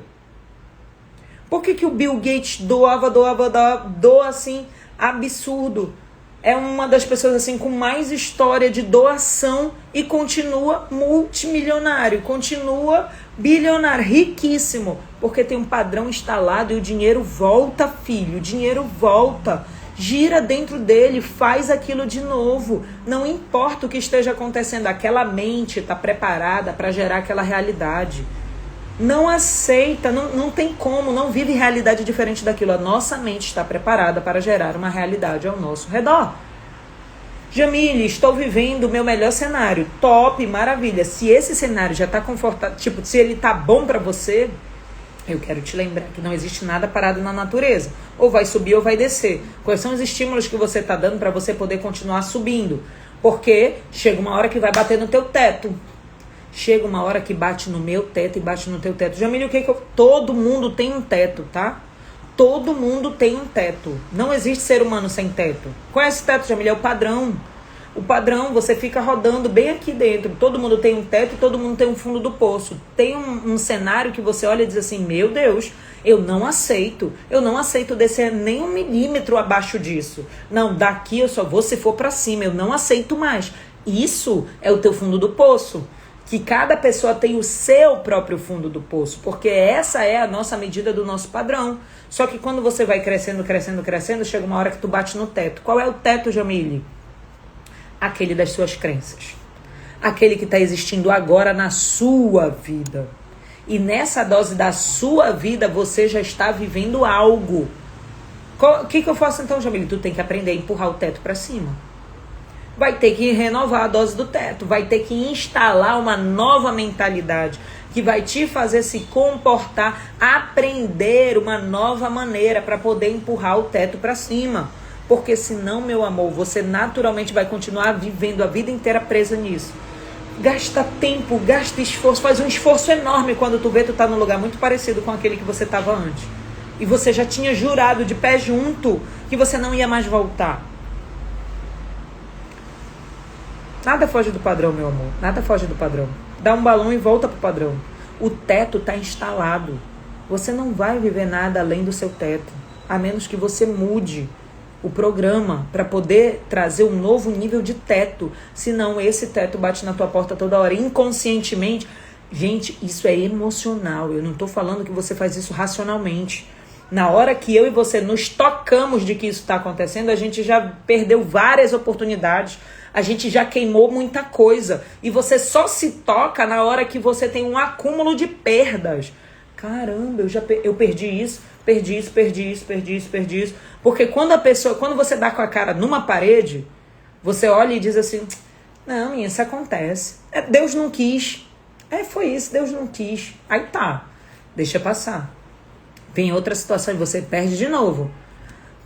Por que o Bill Gates doa assim, absurdo? É uma das pessoas assim com mais história de doação e continua multimilionário, continua bilionário, riquíssimo, porque tem um padrão instalado e o dinheiro volta, filho, o dinheiro volta, gira dentro dele, faz aquilo de novo. Não importa o que esteja acontecendo, aquela mente está preparada para gerar aquela realidade. Não aceita, não tem como, não vive realidade diferente daquilo. A nossa mente está preparada para gerar uma realidade ao nosso redor. Jamile, estou vivendo o meu melhor cenário. Top, maravilha. Se esse cenário já está confortável, tipo, se ele está bom para você, eu quero te lembrar que não existe nada parado na natureza. Ou vai subir ou vai descer. Quais são os estímulos que você está dando para você poder continuar subindo? Porque chega uma hora que vai bater no teu teto. Chega uma hora que bate no meu teto e bate no teu teto. Jamile, o que que eu... Todo mundo tem um teto, tá? Todo mundo tem um teto. Não existe ser humano sem teto. Qual é esse teto, Jamile? É o padrão. O padrão, você fica rodando bem aqui dentro. Todo mundo tem um teto e todo mundo tem um fundo do poço. Tem um cenário que você olha e diz assim, meu Deus, eu não aceito. Eu não aceito descer nem 1 milímetro abaixo disso. Não, daqui eu só vou se for pra cima. Eu não aceito mais. Isso é o teu fundo do poço. Que cada pessoa tem o seu próprio fundo do poço, porque essa é a nossa medida do nosso padrão. Só que quando você vai crescendo, chega uma hora que tu bate no teto. Qual é o teto, Jamile? Aquele das suas crenças. Aquele que está existindo agora na sua vida. E nessa dose da sua vida, você já está vivendo algo. O que eu faço então, Jamile? Tu tem que aprender a empurrar o teto para cima. Vai ter que renovar a dose do teto, vai ter que instalar uma nova mentalidade que vai te fazer se comportar, aprender uma nova maneira para poder empurrar o teto para cima. Porque senão, meu amor, você naturalmente vai continuar vivendo a vida inteira presa nisso. Gasta tempo, gasta esforço, faz um esforço enorme quando tu vê, tu tá num lugar muito parecido com aquele que você estava antes. E você já tinha jurado de pé junto que você não ia mais voltar. Nada foge do padrão, meu amor. Nada foge do padrão. Dá um balão e volta pro padrão. O teto está instalado. Você não vai viver nada além do seu teto. A menos que você mude o programa para poder trazer um novo nível de teto. Senão esse teto bate na tua porta toda hora. Inconscientemente. Gente, isso é emocional. Eu não estou falando que você faz isso racionalmente. Na hora que eu e você nos tocamos de que isso está acontecendo, a gente já perdeu várias oportunidades. A gente já queimou muita coisa. E você só se toca na hora que você tem um acúmulo de perdas. Caramba, eu perdi isso. Porque quando você dá com a cara numa parede, você olha e diz assim, não, isso acontece. Deus não quis. Foi isso, Deus não quis. Aí tá, deixa passar. Vem outra situação e você perde de novo.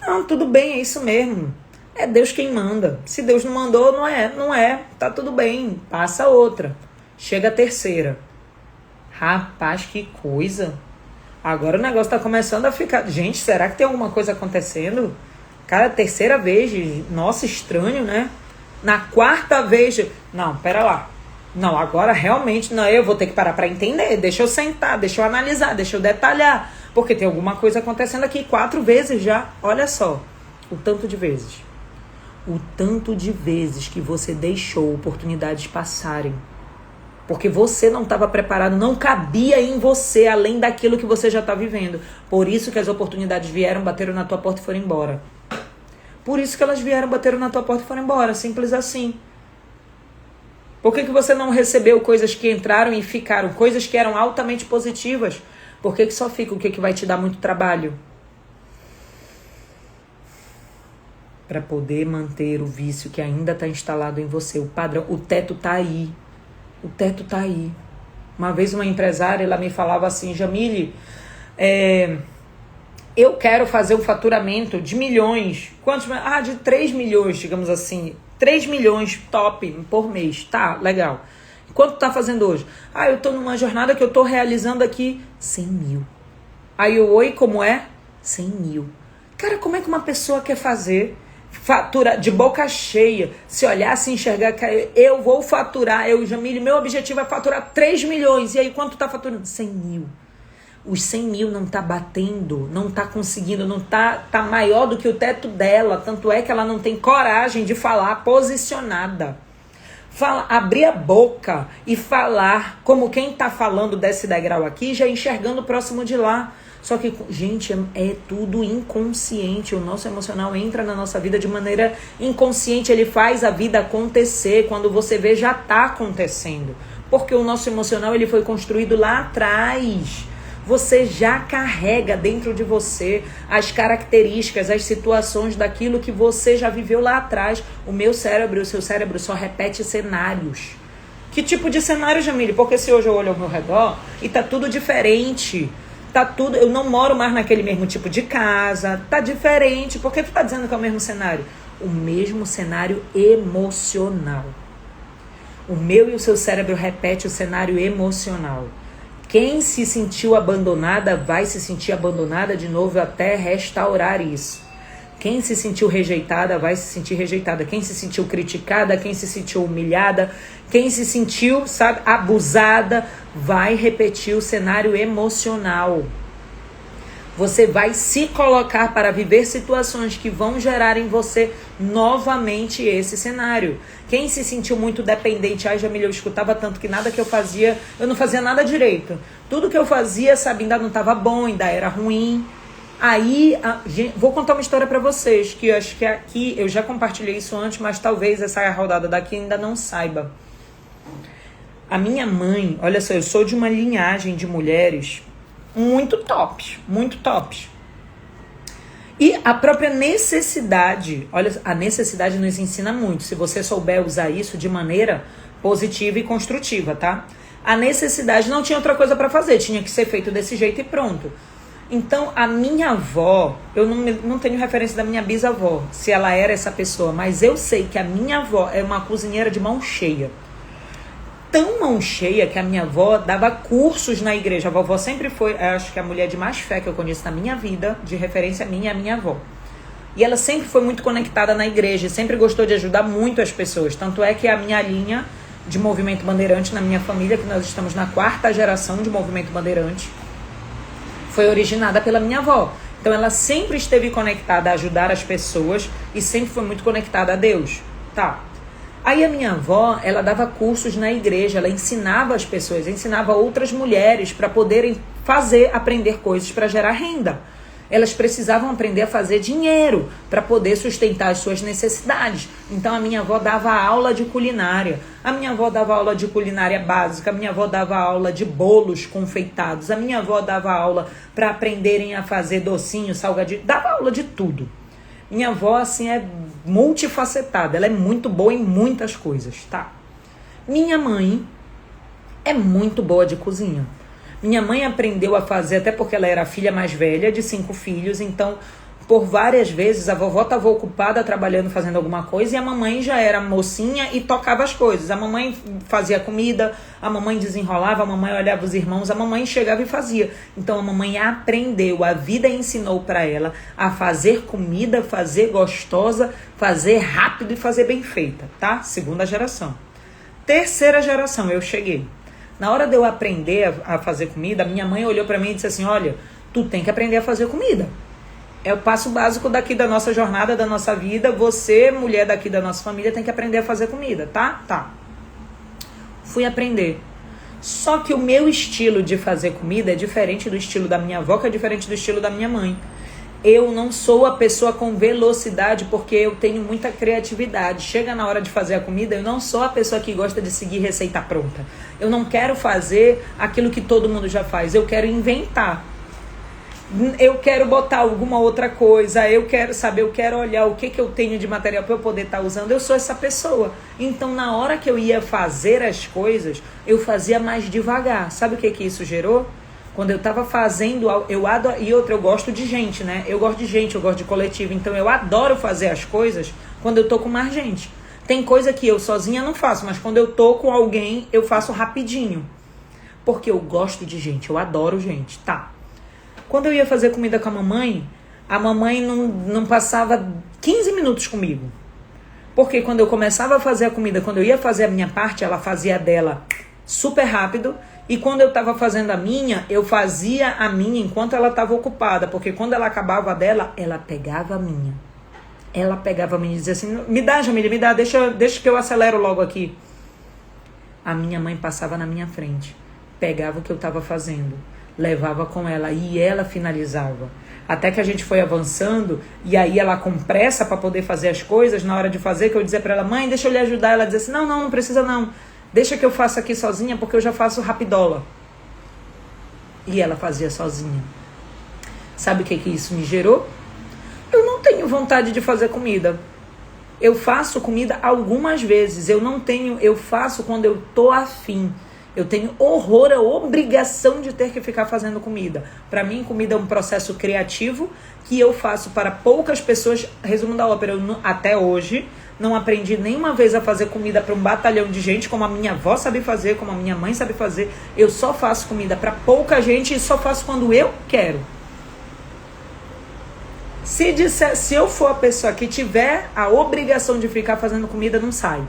Não, tudo bem, é isso mesmo. É Deus quem manda. Se Deus não mandou, não é. Tá tudo bem, passa outra. Chega a terceira. Rapaz, que coisa. Agora o negócio tá começando a ficar... Gente, será que tem alguma coisa acontecendo? Cara, terceira vez, nossa, estranho, né? Na quarta vez... Não, pera lá. Não, agora realmente, não, eu vou ter que parar pra entender. Deixa eu sentar, deixa eu analisar, deixa eu detalhar. Porque tem alguma coisa acontecendo aqui 4 vezes já. Olha só, o tanto de vezes. O tanto de vezes que você deixou oportunidades passarem. Porque você não estava preparado, não cabia em você, além daquilo que você já está vivendo. Por isso que as oportunidades vieram, bateram na tua porta e foram embora. Por isso que elas vieram, bateram na tua porta e foram embora. Simples assim. Por que você não recebeu coisas que entraram e ficaram, coisas que eram altamente positivas? Por que só fica o que vai te dar muito trabalho? Para poder manter o vício que ainda está instalado em você. O padrão, o teto está aí. O teto está aí. Uma vez uma empresária, ela me falava assim, Jamile, eu quero fazer um faturamento de milhões. Quantos? De 3 milhões, digamos assim. 3 milhões top por mês. Tá, legal. Quanto tá fazendo hoje? Eu tô numa jornada que eu tô realizando aqui 100 mil. Aí oi, como é? 100 mil. Cara, como é que uma pessoa quer fazer fatura de boca cheia, se olhar, se enxergar, eu vou faturar, Jamile, meu objetivo é faturar 3 milhões. E aí, quanto tá faturando? 100 mil. Os 100 mil não tá batendo, não tá conseguindo, não tá maior do que o teto dela. Tanto é que ela não tem coragem de falar posicionada. Abrir a boca e falar como quem tá falando desse degrau aqui, já enxergando o próximo de lá. Só que, gente, é tudo inconsciente. O nosso emocional entra na nossa vida de maneira inconsciente. Ele faz a vida acontecer. Quando você vê, já tá acontecendo. Porque o nosso emocional, ele foi construído lá atrás. Você já carrega dentro de você as características, as situações daquilo que você já viveu lá atrás. O meu cérebro e o seu cérebro só repete cenários. Que tipo de cenário, Jamile? Porque se hoje eu olho ao meu redor e tá tudo diferente, tá tudo, eu não moro mais naquele mesmo tipo de casa, tá diferente. Por que tu tá dizendo que é o mesmo cenário? O mesmo cenário emocional. O meu e o seu cérebro repete o cenário emocional. Quem se sentiu abandonada vai se sentir abandonada de novo até restaurar isso. Quem se sentiu rejeitada vai se sentir rejeitada. Quem se sentiu criticada, quem se sentiu humilhada, quem se sentiu, abusada, vai repetir o cenário emocional. Você vai se colocar para viver situações que vão gerar em você novamente esse cenário. Quem se sentiu muito dependente, Jamile, eu escutava tanto que nada que eu fazia, eu não fazia nada direito. Tudo que eu fazia, ainda não estava bom, ainda era ruim. Aí, vou contar uma história para vocês, que eu acho que aqui, eu já compartilhei isso antes, mas talvez essa rodada daqui ainda não saiba. A minha mãe, olha só, eu sou de uma linhagem de mulheres muito tops, muito tops. E a própria necessidade, olha, a necessidade nos ensina muito, se você souber usar isso de maneira positiva e construtiva, tá? A necessidade não tinha outra coisa para fazer, tinha que ser feito desse jeito e pronto. Então, a minha avó, eu não tenho referência da minha bisavó, se ela era essa pessoa, mas eu sei que a minha avó é uma cozinheira de mão cheia. Tão mão cheia que a minha avó dava cursos na igreja. A vovó sempre foi, acho que a mulher de mais fé que eu conheço na minha vida, de referência minha, é a minha avó. E ela sempre foi muito conectada na igreja, sempre gostou de ajudar muito as pessoas. Tanto é que a minha linha de movimento bandeirante na minha família, que nós estamos na 4ª geração de movimento bandeirante, foi originada pela minha avó. Então ela sempre esteve conectada a ajudar as pessoas e sempre foi muito conectada a Deus. Tá. Aí a minha avó, ela dava cursos na igreja, ela ensinava as pessoas, ensinava outras mulheres para poderem aprender coisas para gerar renda. Elas precisavam aprender a fazer dinheiro para poder sustentar as suas necessidades. Então a minha avó dava aula de culinária. A minha avó dava aula de culinária básica. A minha avó dava aula de bolos confeitados. A minha avó dava aula para aprenderem a fazer docinho, salgadinho. Dava aula de tudo. Minha avó, assim, é multifacetada. Ela é muito boa em muitas coisas, tá? Minha mãe é muito boa de cozinha. Minha mãe aprendeu a fazer, até porque ela era a filha mais velha de 5 filhos, então, por várias vezes, a vovó estava ocupada trabalhando, fazendo alguma coisa, e a mamãe já era mocinha e tocava as coisas. A mamãe fazia comida, a mamãe desenrolava, a mamãe olhava os irmãos, a mamãe chegava e fazia. Então, a mamãe aprendeu, a vida ensinou para ela a fazer comida, fazer gostosa, fazer rápido e fazer bem feita, tá? 2ª geração. 3ª geração, eu cheguei. Na hora de eu aprender a fazer comida, minha mãe olhou para mim e disse assim, olha, tu tem que aprender a fazer comida. É o passo básico daqui da nossa jornada, da nossa vida. Você, mulher daqui da nossa família, tem que aprender a fazer comida, tá? Tá. Fui aprender. Só que o meu estilo de fazer comida é diferente do estilo da minha avó, que é diferente do estilo da minha mãe. Eu não sou a pessoa com velocidade porque eu tenho muita criatividade. Chega na hora de fazer a comida, eu não sou a pessoa que gosta de seguir receita pronta. Eu não quero fazer aquilo que todo mundo já faz. Eu quero inventar. Eu quero botar alguma outra coisa. Eu quero olhar o que eu tenho de material para eu poder estar usando. Eu sou essa pessoa. Então, na hora que eu ia fazer as coisas, eu fazia mais devagar. Sabe o que isso gerou? Quando eu tava fazendo, eu gosto de gente, né? Eu gosto de gente, eu gosto de coletivo. Então eu adoro fazer as coisas quando eu tô com mais gente. Tem coisa que eu sozinha não faço, mas quando eu tô com alguém, eu faço rapidinho. Porque eu gosto de gente, eu adoro gente. Tá. Quando eu ia fazer comida com a mamãe não passava 15 minutos comigo. Porque quando eu começava a fazer a comida, quando eu ia fazer a minha parte, ela fazia a dela super rápido. E quando eu estava fazendo a minha, eu fazia a minha enquanto ela estava ocupada. Porque quando ela acabava a dela, ela pegava a minha. Ela pegava a minha e dizia assim, me dá, Jamília, me dá, deixa que eu acelero logo aqui. A minha mãe passava na minha frente, pegava o que eu estava fazendo, levava com ela e ela finalizava. Até que a gente foi avançando e aí ela com pressa para poder fazer as coisas, na hora de fazer, que eu dizia para ela, mãe, deixa eu lhe ajudar. Ela dizia assim, não precisa não. Deixa que eu faça aqui sozinha, porque eu já faço rapidola. E ela fazia sozinha. Sabe o que isso me gerou? Eu não tenho vontade de fazer comida. Eu faço comida algumas vezes. Eu faço quando eu tô afim. Eu tenho horror, a obrigação de ter que ficar fazendo comida. Para mim, comida é um processo criativo que eu faço para poucas pessoas. Resumo da ópera, até hoje não aprendi nenhuma vez a fazer comida para um batalhão de gente, como a minha avó sabe fazer, como a minha mãe sabe fazer. Eu só faço comida para pouca gente e só faço quando eu quero. Se eu for a pessoa que tiver a obrigação de ficar fazendo comida, não sai.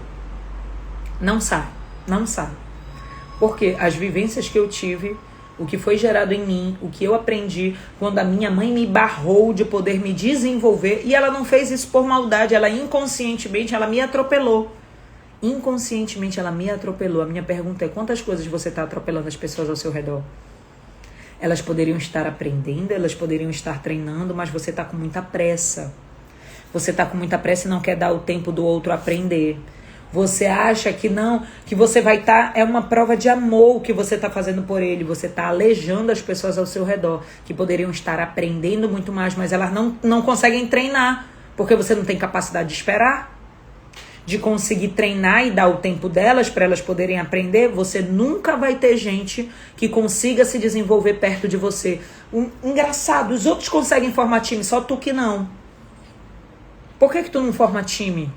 Não sai. Porque as vivências que eu tive, o que foi gerado em mim, o que eu aprendi, quando a minha mãe me barrou de poder me desenvolver, e ela não fez isso por maldade, ela inconscientemente, ela me atropelou. Inconscientemente ela me atropelou. A minha pergunta é, quantas coisas você está atropelando as pessoas ao seu redor? Elas poderiam estar aprendendo, elas poderiam estar treinando, mas você está com muita pressa. Você está com muita pressa e não quer dar o tempo do outro aprender. Você acha que não, que você vai estar, é uma prova de amor o que você está fazendo por ele. Você está alejando as pessoas ao seu redor, que poderiam estar aprendendo muito mais, mas elas não conseguem treinar, porque você não tem capacidade de esperar, de conseguir treinar e dar o tempo delas para elas poderem aprender. Você nunca vai ter gente que consiga se desenvolver perto de você. Engraçado, os outros conseguem formar time, só tu que não. Por que tu não forma time?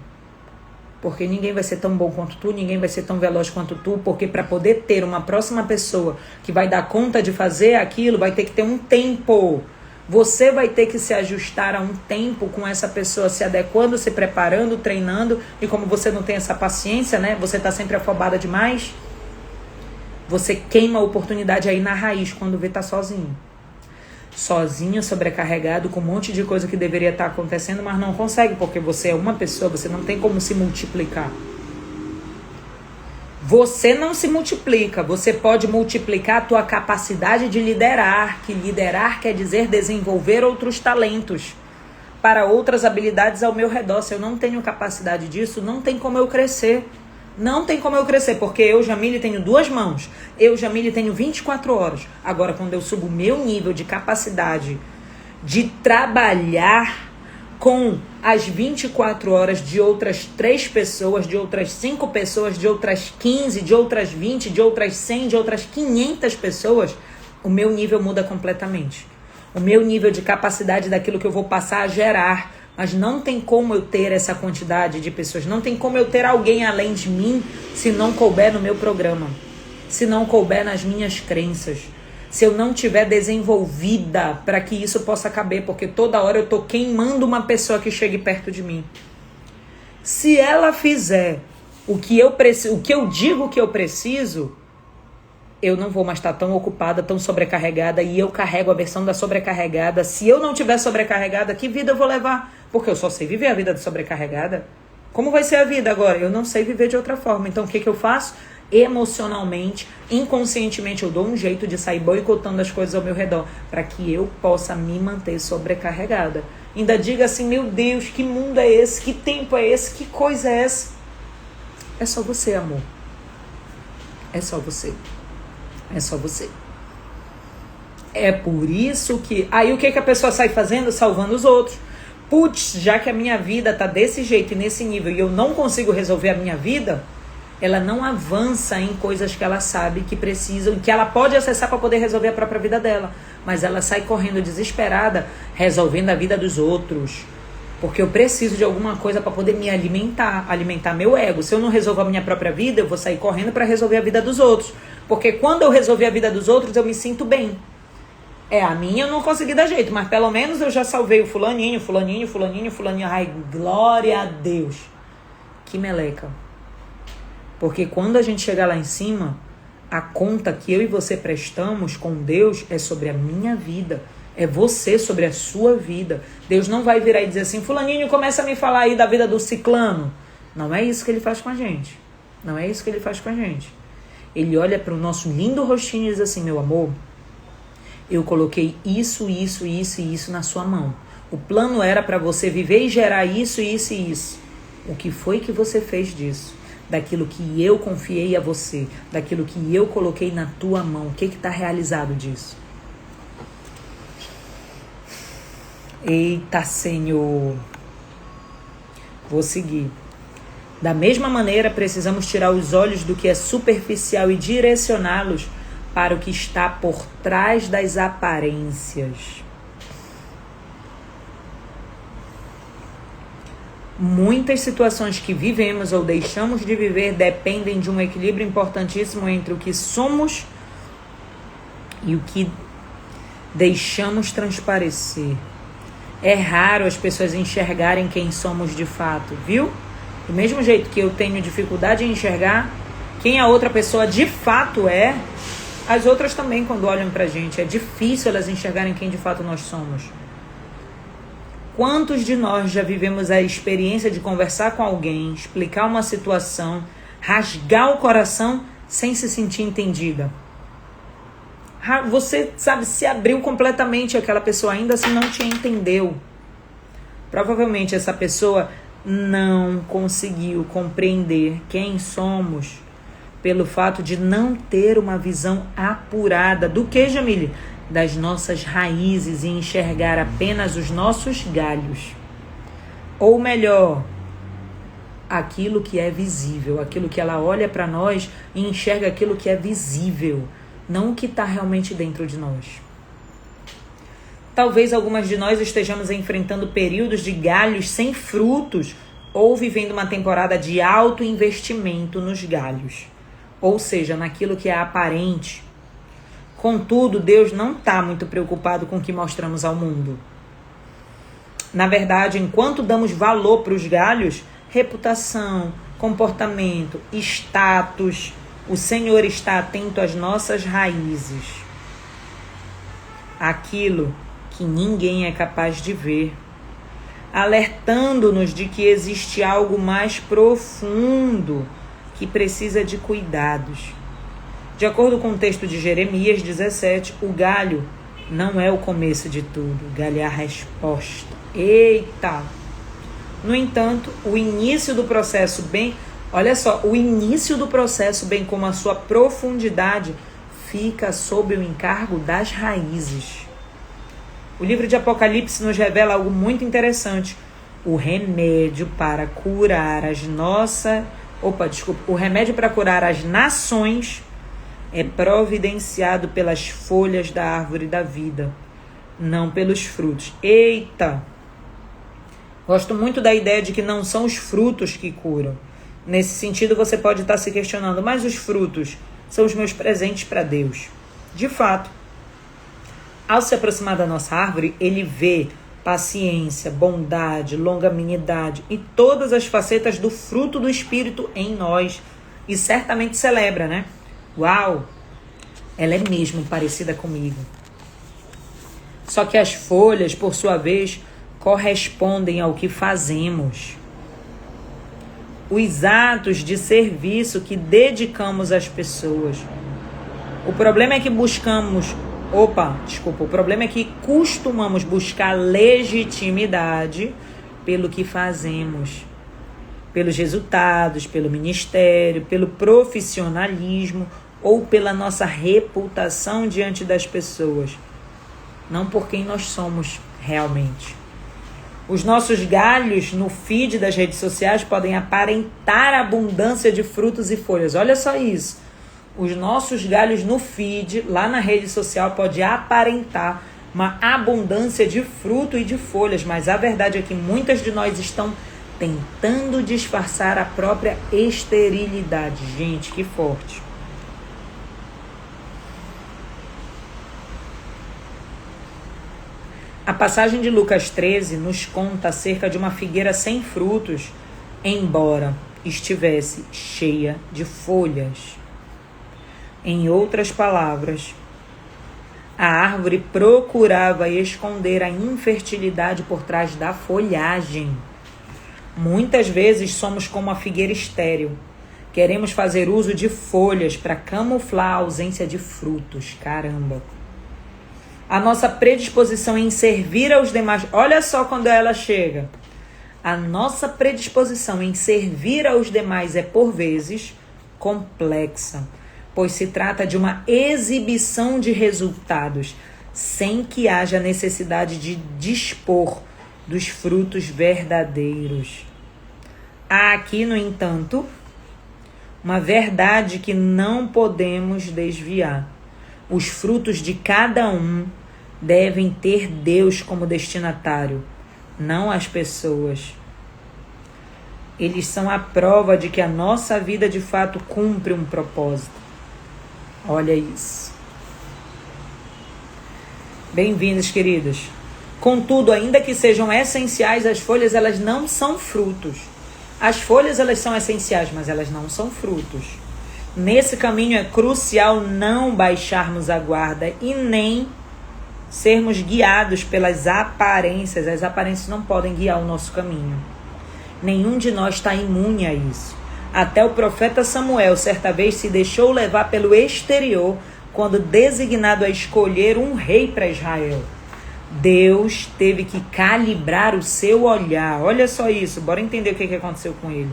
Porque ninguém vai ser tão bom quanto tu, ninguém vai ser tão veloz quanto tu, porque para poder ter uma próxima pessoa que vai dar conta de fazer aquilo, vai ter que ter um tempo. Você vai ter que se ajustar a um tempo com essa pessoa, se adequando, se preparando, treinando, e como você não tem essa paciência, né? Você tá sempre afobada demais, você queima a oportunidade aí na raiz quando vê tá sozinho. Sozinho, sobrecarregado, com um monte de coisa que deveria estar acontecendo, mas não consegue, porque você é uma pessoa, você não tem como se multiplicar. Você não se multiplica, você pode multiplicar a tua capacidade de liderar, que liderar quer dizer desenvolver outros talentos para outras habilidades ao meu redor. Se eu não tenho capacidade disso, não tem como eu crescer. Não tem como eu crescer, porque eu, Jamília, tenho 2 mãos. Eu, Jamília, tenho 24 horas. Agora, quando eu subo o meu nível de capacidade de trabalhar com as 24 horas de outras 3 pessoas, de outras 5 pessoas, de outras 15, de outras 20, de outras 100, de outras 500 pessoas, o meu nível muda completamente. O meu nível de capacidade daquilo que eu vou passar a gerar. Mas não tem como eu ter essa quantidade de pessoas, não tem como eu ter alguém além de mim se não couber no meu programa, se não couber nas minhas crenças, se eu não tiver desenvolvida para que isso possa caber, porque toda hora eu tô queimando uma pessoa que chegue perto de mim. Se ela fizer o que eu digo que eu preciso, eu não vou mais estar tão ocupada, tão sobrecarregada, e eu carrego a versão da sobrecarregada. Se eu não tiver sobrecarregada, que vida eu vou levar? Porque eu só sei viver a vida de sobrecarregada. Como vai ser a vida agora? Eu não sei viver de outra forma. Então, o que eu faço? emocionalmente, inconscientemente eu dou um jeito de sair boicotando as coisas ao meu redor para que eu possa me manter sobrecarregada. Ainda diga assim, meu Deus, que mundo é esse? Que tempo é esse? Que coisa é essa? É só você, amor. É só você. É só você. É por isso que... Aí o que a pessoa sai fazendo? Salvando os outros. Putz, já que a minha vida tá desse jeito e nesse nível e eu não consigo resolver a minha vida, ela não avança em coisas que ela sabe que precisam, que ela pode acessar para poder resolver a própria vida dela. Mas ela sai correndo desesperada, resolvendo a vida dos outros. Porque eu preciso de alguma coisa para poder me alimentar meu ego. Se eu não resolvo a minha própria vida, eu vou sair correndo para resolver a vida dos outros. Porque quando eu resolver a vida dos outros, eu me sinto bem. A minha eu não consegui dar jeito, mas pelo menos eu já salvei o fulaninho. Ai, glória a Deus. Que meleca. Porque quando a gente chegar lá em cima, a conta que eu e você prestamos com Deus é sobre a minha vida. É você sobre a sua vida. Deus não vai virar e dizer assim, fulaninho, começa a me falar aí da vida do ciclano. Não é isso que ele faz com a gente. Não é isso que ele faz com a gente. Ele olha para o nosso lindo rostinho e diz assim, meu amor, eu coloquei isso na sua mão. O plano era para você viver e gerar isso. O que foi que você fez disso? Daquilo que eu confiei a você, daquilo que eu coloquei na tua mão. O que está realizado disso? Eita, Senhor. Vou seguir. Da mesma maneira, precisamos tirar os olhos do que é superficial e direcioná-los para o que está por trás das aparências. Muitas situações que vivemos ou deixamos de viver dependem de um equilíbrio importantíssimo entre o que somos e o que deixamos transparecer. É raro as pessoas enxergarem quem somos de fato, viu? Do mesmo jeito que eu tenho dificuldade em enxergar quem a outra pessoa de fato é, as outras também, quando olham pra gente, é difícil elas enxergarem quem de fato nós somos. Quantos de nós já vivemos a experiência de conversar com alguém, explicar uma situação, rasgar o coração sem se sentir entendida? Você, sabe, se abriu completamente, aquela pessoa ainda assim não te entendeu. Provavelmente essa pessoa não conseguiu compreender quem somos pelo fato de não ter uma visão apurada do que, Jamile? Das nossas raízes e enxergar apenas os nossos galhos. Ou melhor, aquilo que é visível, aquilo que ela olha para nós e enxerga aquilo que é visível, não o que está realmente dentro de nós. Talvez algumas de nós estejamos enfrentando períodos de galhos sem frutos ou vivendo uma temporada de alto investimento nos galhos, ou seja, naquilo que é aparente. Contudo, Deus não está muito preocupado com o que mostramos ao mundo. Na verdade, enquanto damos valor para os galhos, reputação, comportamento, status, o Senhor está atento às nossas raízes. Aquilo que ninguém é capaz de ver, alertando-nos de que existe algo mais profundo que precisa de cuidados. De acordo com o texto de Jeremias 17, o galho não é o começo de tudo, o galho é a resposta. Eita! No entanto, o início do processo, bem como a sua profundidade, fica sob o encargo das raízes. O livro de Apocalipse nos revela algo muito interessante. O remédio para curar o remédio para curar as nações é providenciado pelas folhas da árvore da vida, não pelos frutos. Eita! Gosto muito da ideia de que não são os frutos que curam. Nesse sentido, você pode estar se questionando, mas os frutos são os meus presentes para Deus. De fato, ao se aproximar da nossa árvore, ele vê paciência, bondade, longanimidade e todas as facetas do fruto do Espírito em nós. E certamente celebra, né? Uau! Ela é mesmo parecida comigo. Só que as folhas, por sua vez, correspondem ao que fazemos. os atos de serviço que dedicamos às pessoas. O problema é que o problema é que costumamos buscar legitimidade pelo que fazemos, pelos resultados, pelo ministério, pelo profissionalismo ou pela nossa reputação diante das pessoas, não por quem nós somos realmente. Os nossos galhos no feed das redes sociais podem aparentar abundância de frutos e folhas. Olha só isso. Os nossos galhos no feed, lá na rede social, pode aparentar uma abundância de fruto e de folhas, mas a verdade é que muitas de nós estão tentando disfarçar a própria esterilidade. Gente, que forte. A passagem de Lucas 13 nos conta acerca de uma figueira sem frutos, embora estivesse cheia de folhas. Em outras palavras, a árvore procurava esconder a infertilidade por trás da folhagem. Muitas vezes somos como a figueira estéril. Queremos fazer uso de folhas para camuflar a ausência de frutos. Caramba! A nossa predisposição em servir aos demais, olha só quando ela chega. A nossa predisposição em servir aos demais é, por vezes, complexa, pois se trata de uma exibição de resultados, sem que haja necessidade de dispor dos frutos verdadeiros. Há aqui, no entanto, uma verdade que não podemos desviar. Os frutos de cada um devem ter Deus como destinatário, não as pessoas. Eles são a prova de que a nossa vida de fato cumpre um propósito. Olha isso. Bem-vindos, queridos. Contudo, ainda que sejam essenciais, as folhas elas não são frutos. As folhas elas são essenciais, mas elas não são frutos. Nesse caminho é crucial não baixarmos a guarda e nem sermos guiados pelas aparências. As aparências não podem guiar o nosso caminho. Nenhum de nós está imune a isso. Até o profeta Samuel, certa vez, se deixou levar pelo exterior quando designado a escolher um rei para Israel. Deus teve que calibrar o seu olhar. Olha só isso, bora entender o que aconteceu com ele.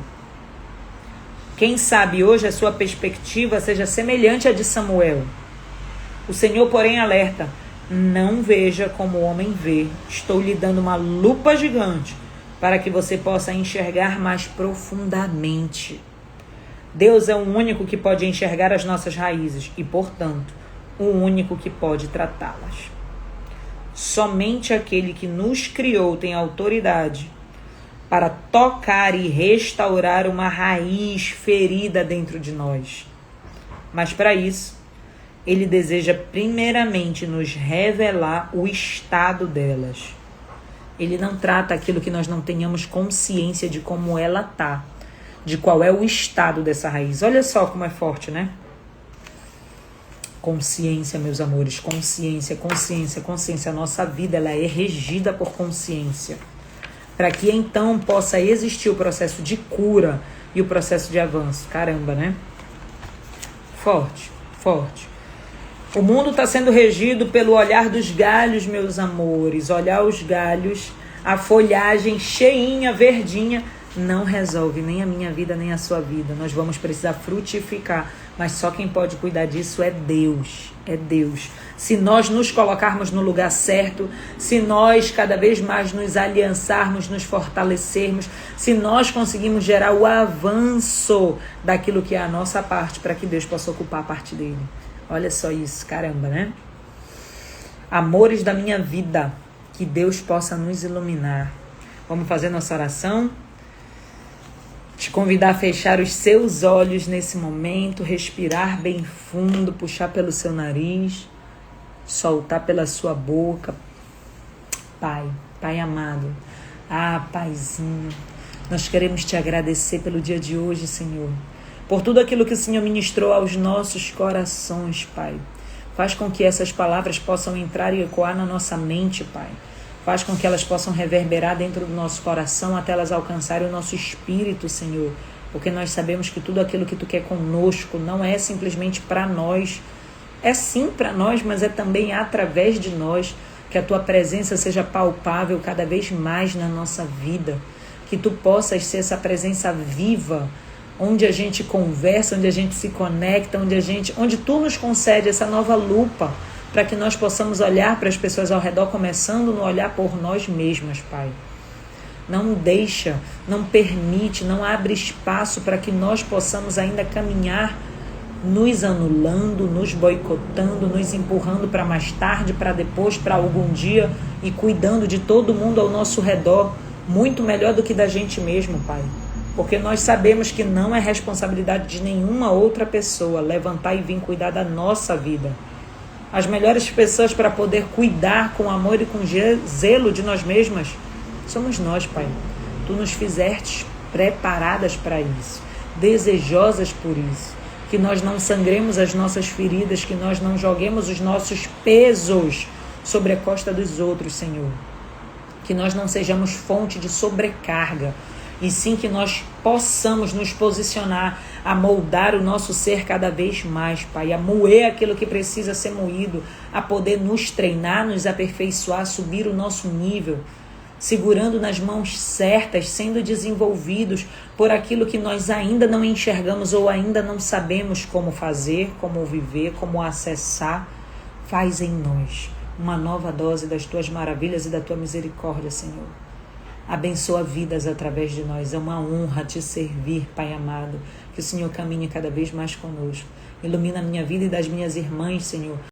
Quem sabe hoje a sua perspectiva seja semelhante à de Samuel. O Senhor, porém, alerta: não veja como o homem vê. Estou lhe dando uma lupa gigante para que você possa enxergar mais profundamente. Deus é o único que pode enxergar as nossas raízes e, portanto, o único que pode tratá-las. Somente aquele que nos criou tem autoridade para tocar e restaurar uma raiz ferida dentro de nós. Mas para isso, Ele deseja primeiramente nos revelar o estado delas. Ele não trata aquilo que nós não tenhamos consciência de como ela está, de qual é o estado dessa raiz. Olha só como é forte, né? Consciência, meus amores, consciência, consciência, consciência. A nossa vida ela é regida por consciência. Para que então possa existir o processo de cura e o processo de avanço. Caramba, né? Forte, forte. O mundo está sendo regido pelo olhar dos galhos, meus amores. Olhar os galhos, a folhagem cheinha, verdinha, não resolve nem a minha vida, nem a sua vida. Nós vamos precisar frutificar, mas só quem pode cuidar disso é Deus. É Deus. Se nós nos colocarmos no lugar certo, se nós cada vez mais nos aliançarmos, nos fortalecermos, se nós conseguimos gerar o avanço daquilo que é a nossa parte, para que Deus possa ocupar a parte dele. Olha só isso, caramba, né? Amores da minha vida, que Deus possa nos iluminar. Vamos fazer nossa oração? Te convidar a fechar os seus olhos nesse momento, respirar bem fundo, puxar pelo seu nariz, soltar pela sua boca. Pai, Pai amado, Paizinho, nós queremos te agradecer pelo dia de hoje, Senhor, por tudo aquilo que o Senhor ministrou aos nossos corações, Pai. Faz com que essas palavras possam entrar e ecoar na nossa mente, Pai. Faz com que elas possam reverberar dentro do nosso coração até elas alcançarem o nosso espírito, Senhor, porque nós sabemos que tudo aquilo que Tu quer conosco não é simplesmente para nós, é sim para nós, mas é também através de nós, que a Tua presença seja palpável cada vez mais na nossa vida, que Tu possas ser essa presença viva, onde a gente conversa, onde a gente se conecta, onde Tu nos concede essa nova lupa, para que nós possamos olhar para as pessoas ao redor, começando no olhar por nós mesmas, Pai. Não deixa, não permite, não abre espaço para que nós possamos ainda caminhar nos anulando, nos boicotando, nos empurrando para mais tarde, para depois, para algum dia, e cuidando de todo mundo ao nosso redor, muito melhor do que da gente mesmo, Pai. Porque nós sabemos que não é responsabilidade de nenhuma outra pessoa levantar e vir cuidar da nossa vida. As melhores pessoas para poder cuidar com amor e com zelo de nós mesmas somos nós, Pai. Tu nos fizeste preparadas para isso, desejosas por isso. Que nós não sangremos as nossas feridas, que nós não joguemos os nossos pesos sobre a costa dos outros, Senhor. Que nós não sejamos fonte de sobrecarga, e sim que nós possamos nos posicionar a moldar o nosso ser cada vez mais, Pai, a moer aquilo que precisa ser moído, a poder nos treinar, nos aperfeiçoar, subir o nosso nível, segurando nas mãos certas, sendo desenvolvidos por aquilo que nós ainda não enxergamos ou ainda não sabemos como fazer, como viver, como acessar. Faz em nós uma nova dose das Tuas maravilhas e da Tua misericórdia, Senhor. Abençoa vidas através de nós. É uma honra Te servir, Pai amado. Que o Senhor caminhe cada vez mais conosco. Ilumina a minha vida e das minhas irmãs, Senhor.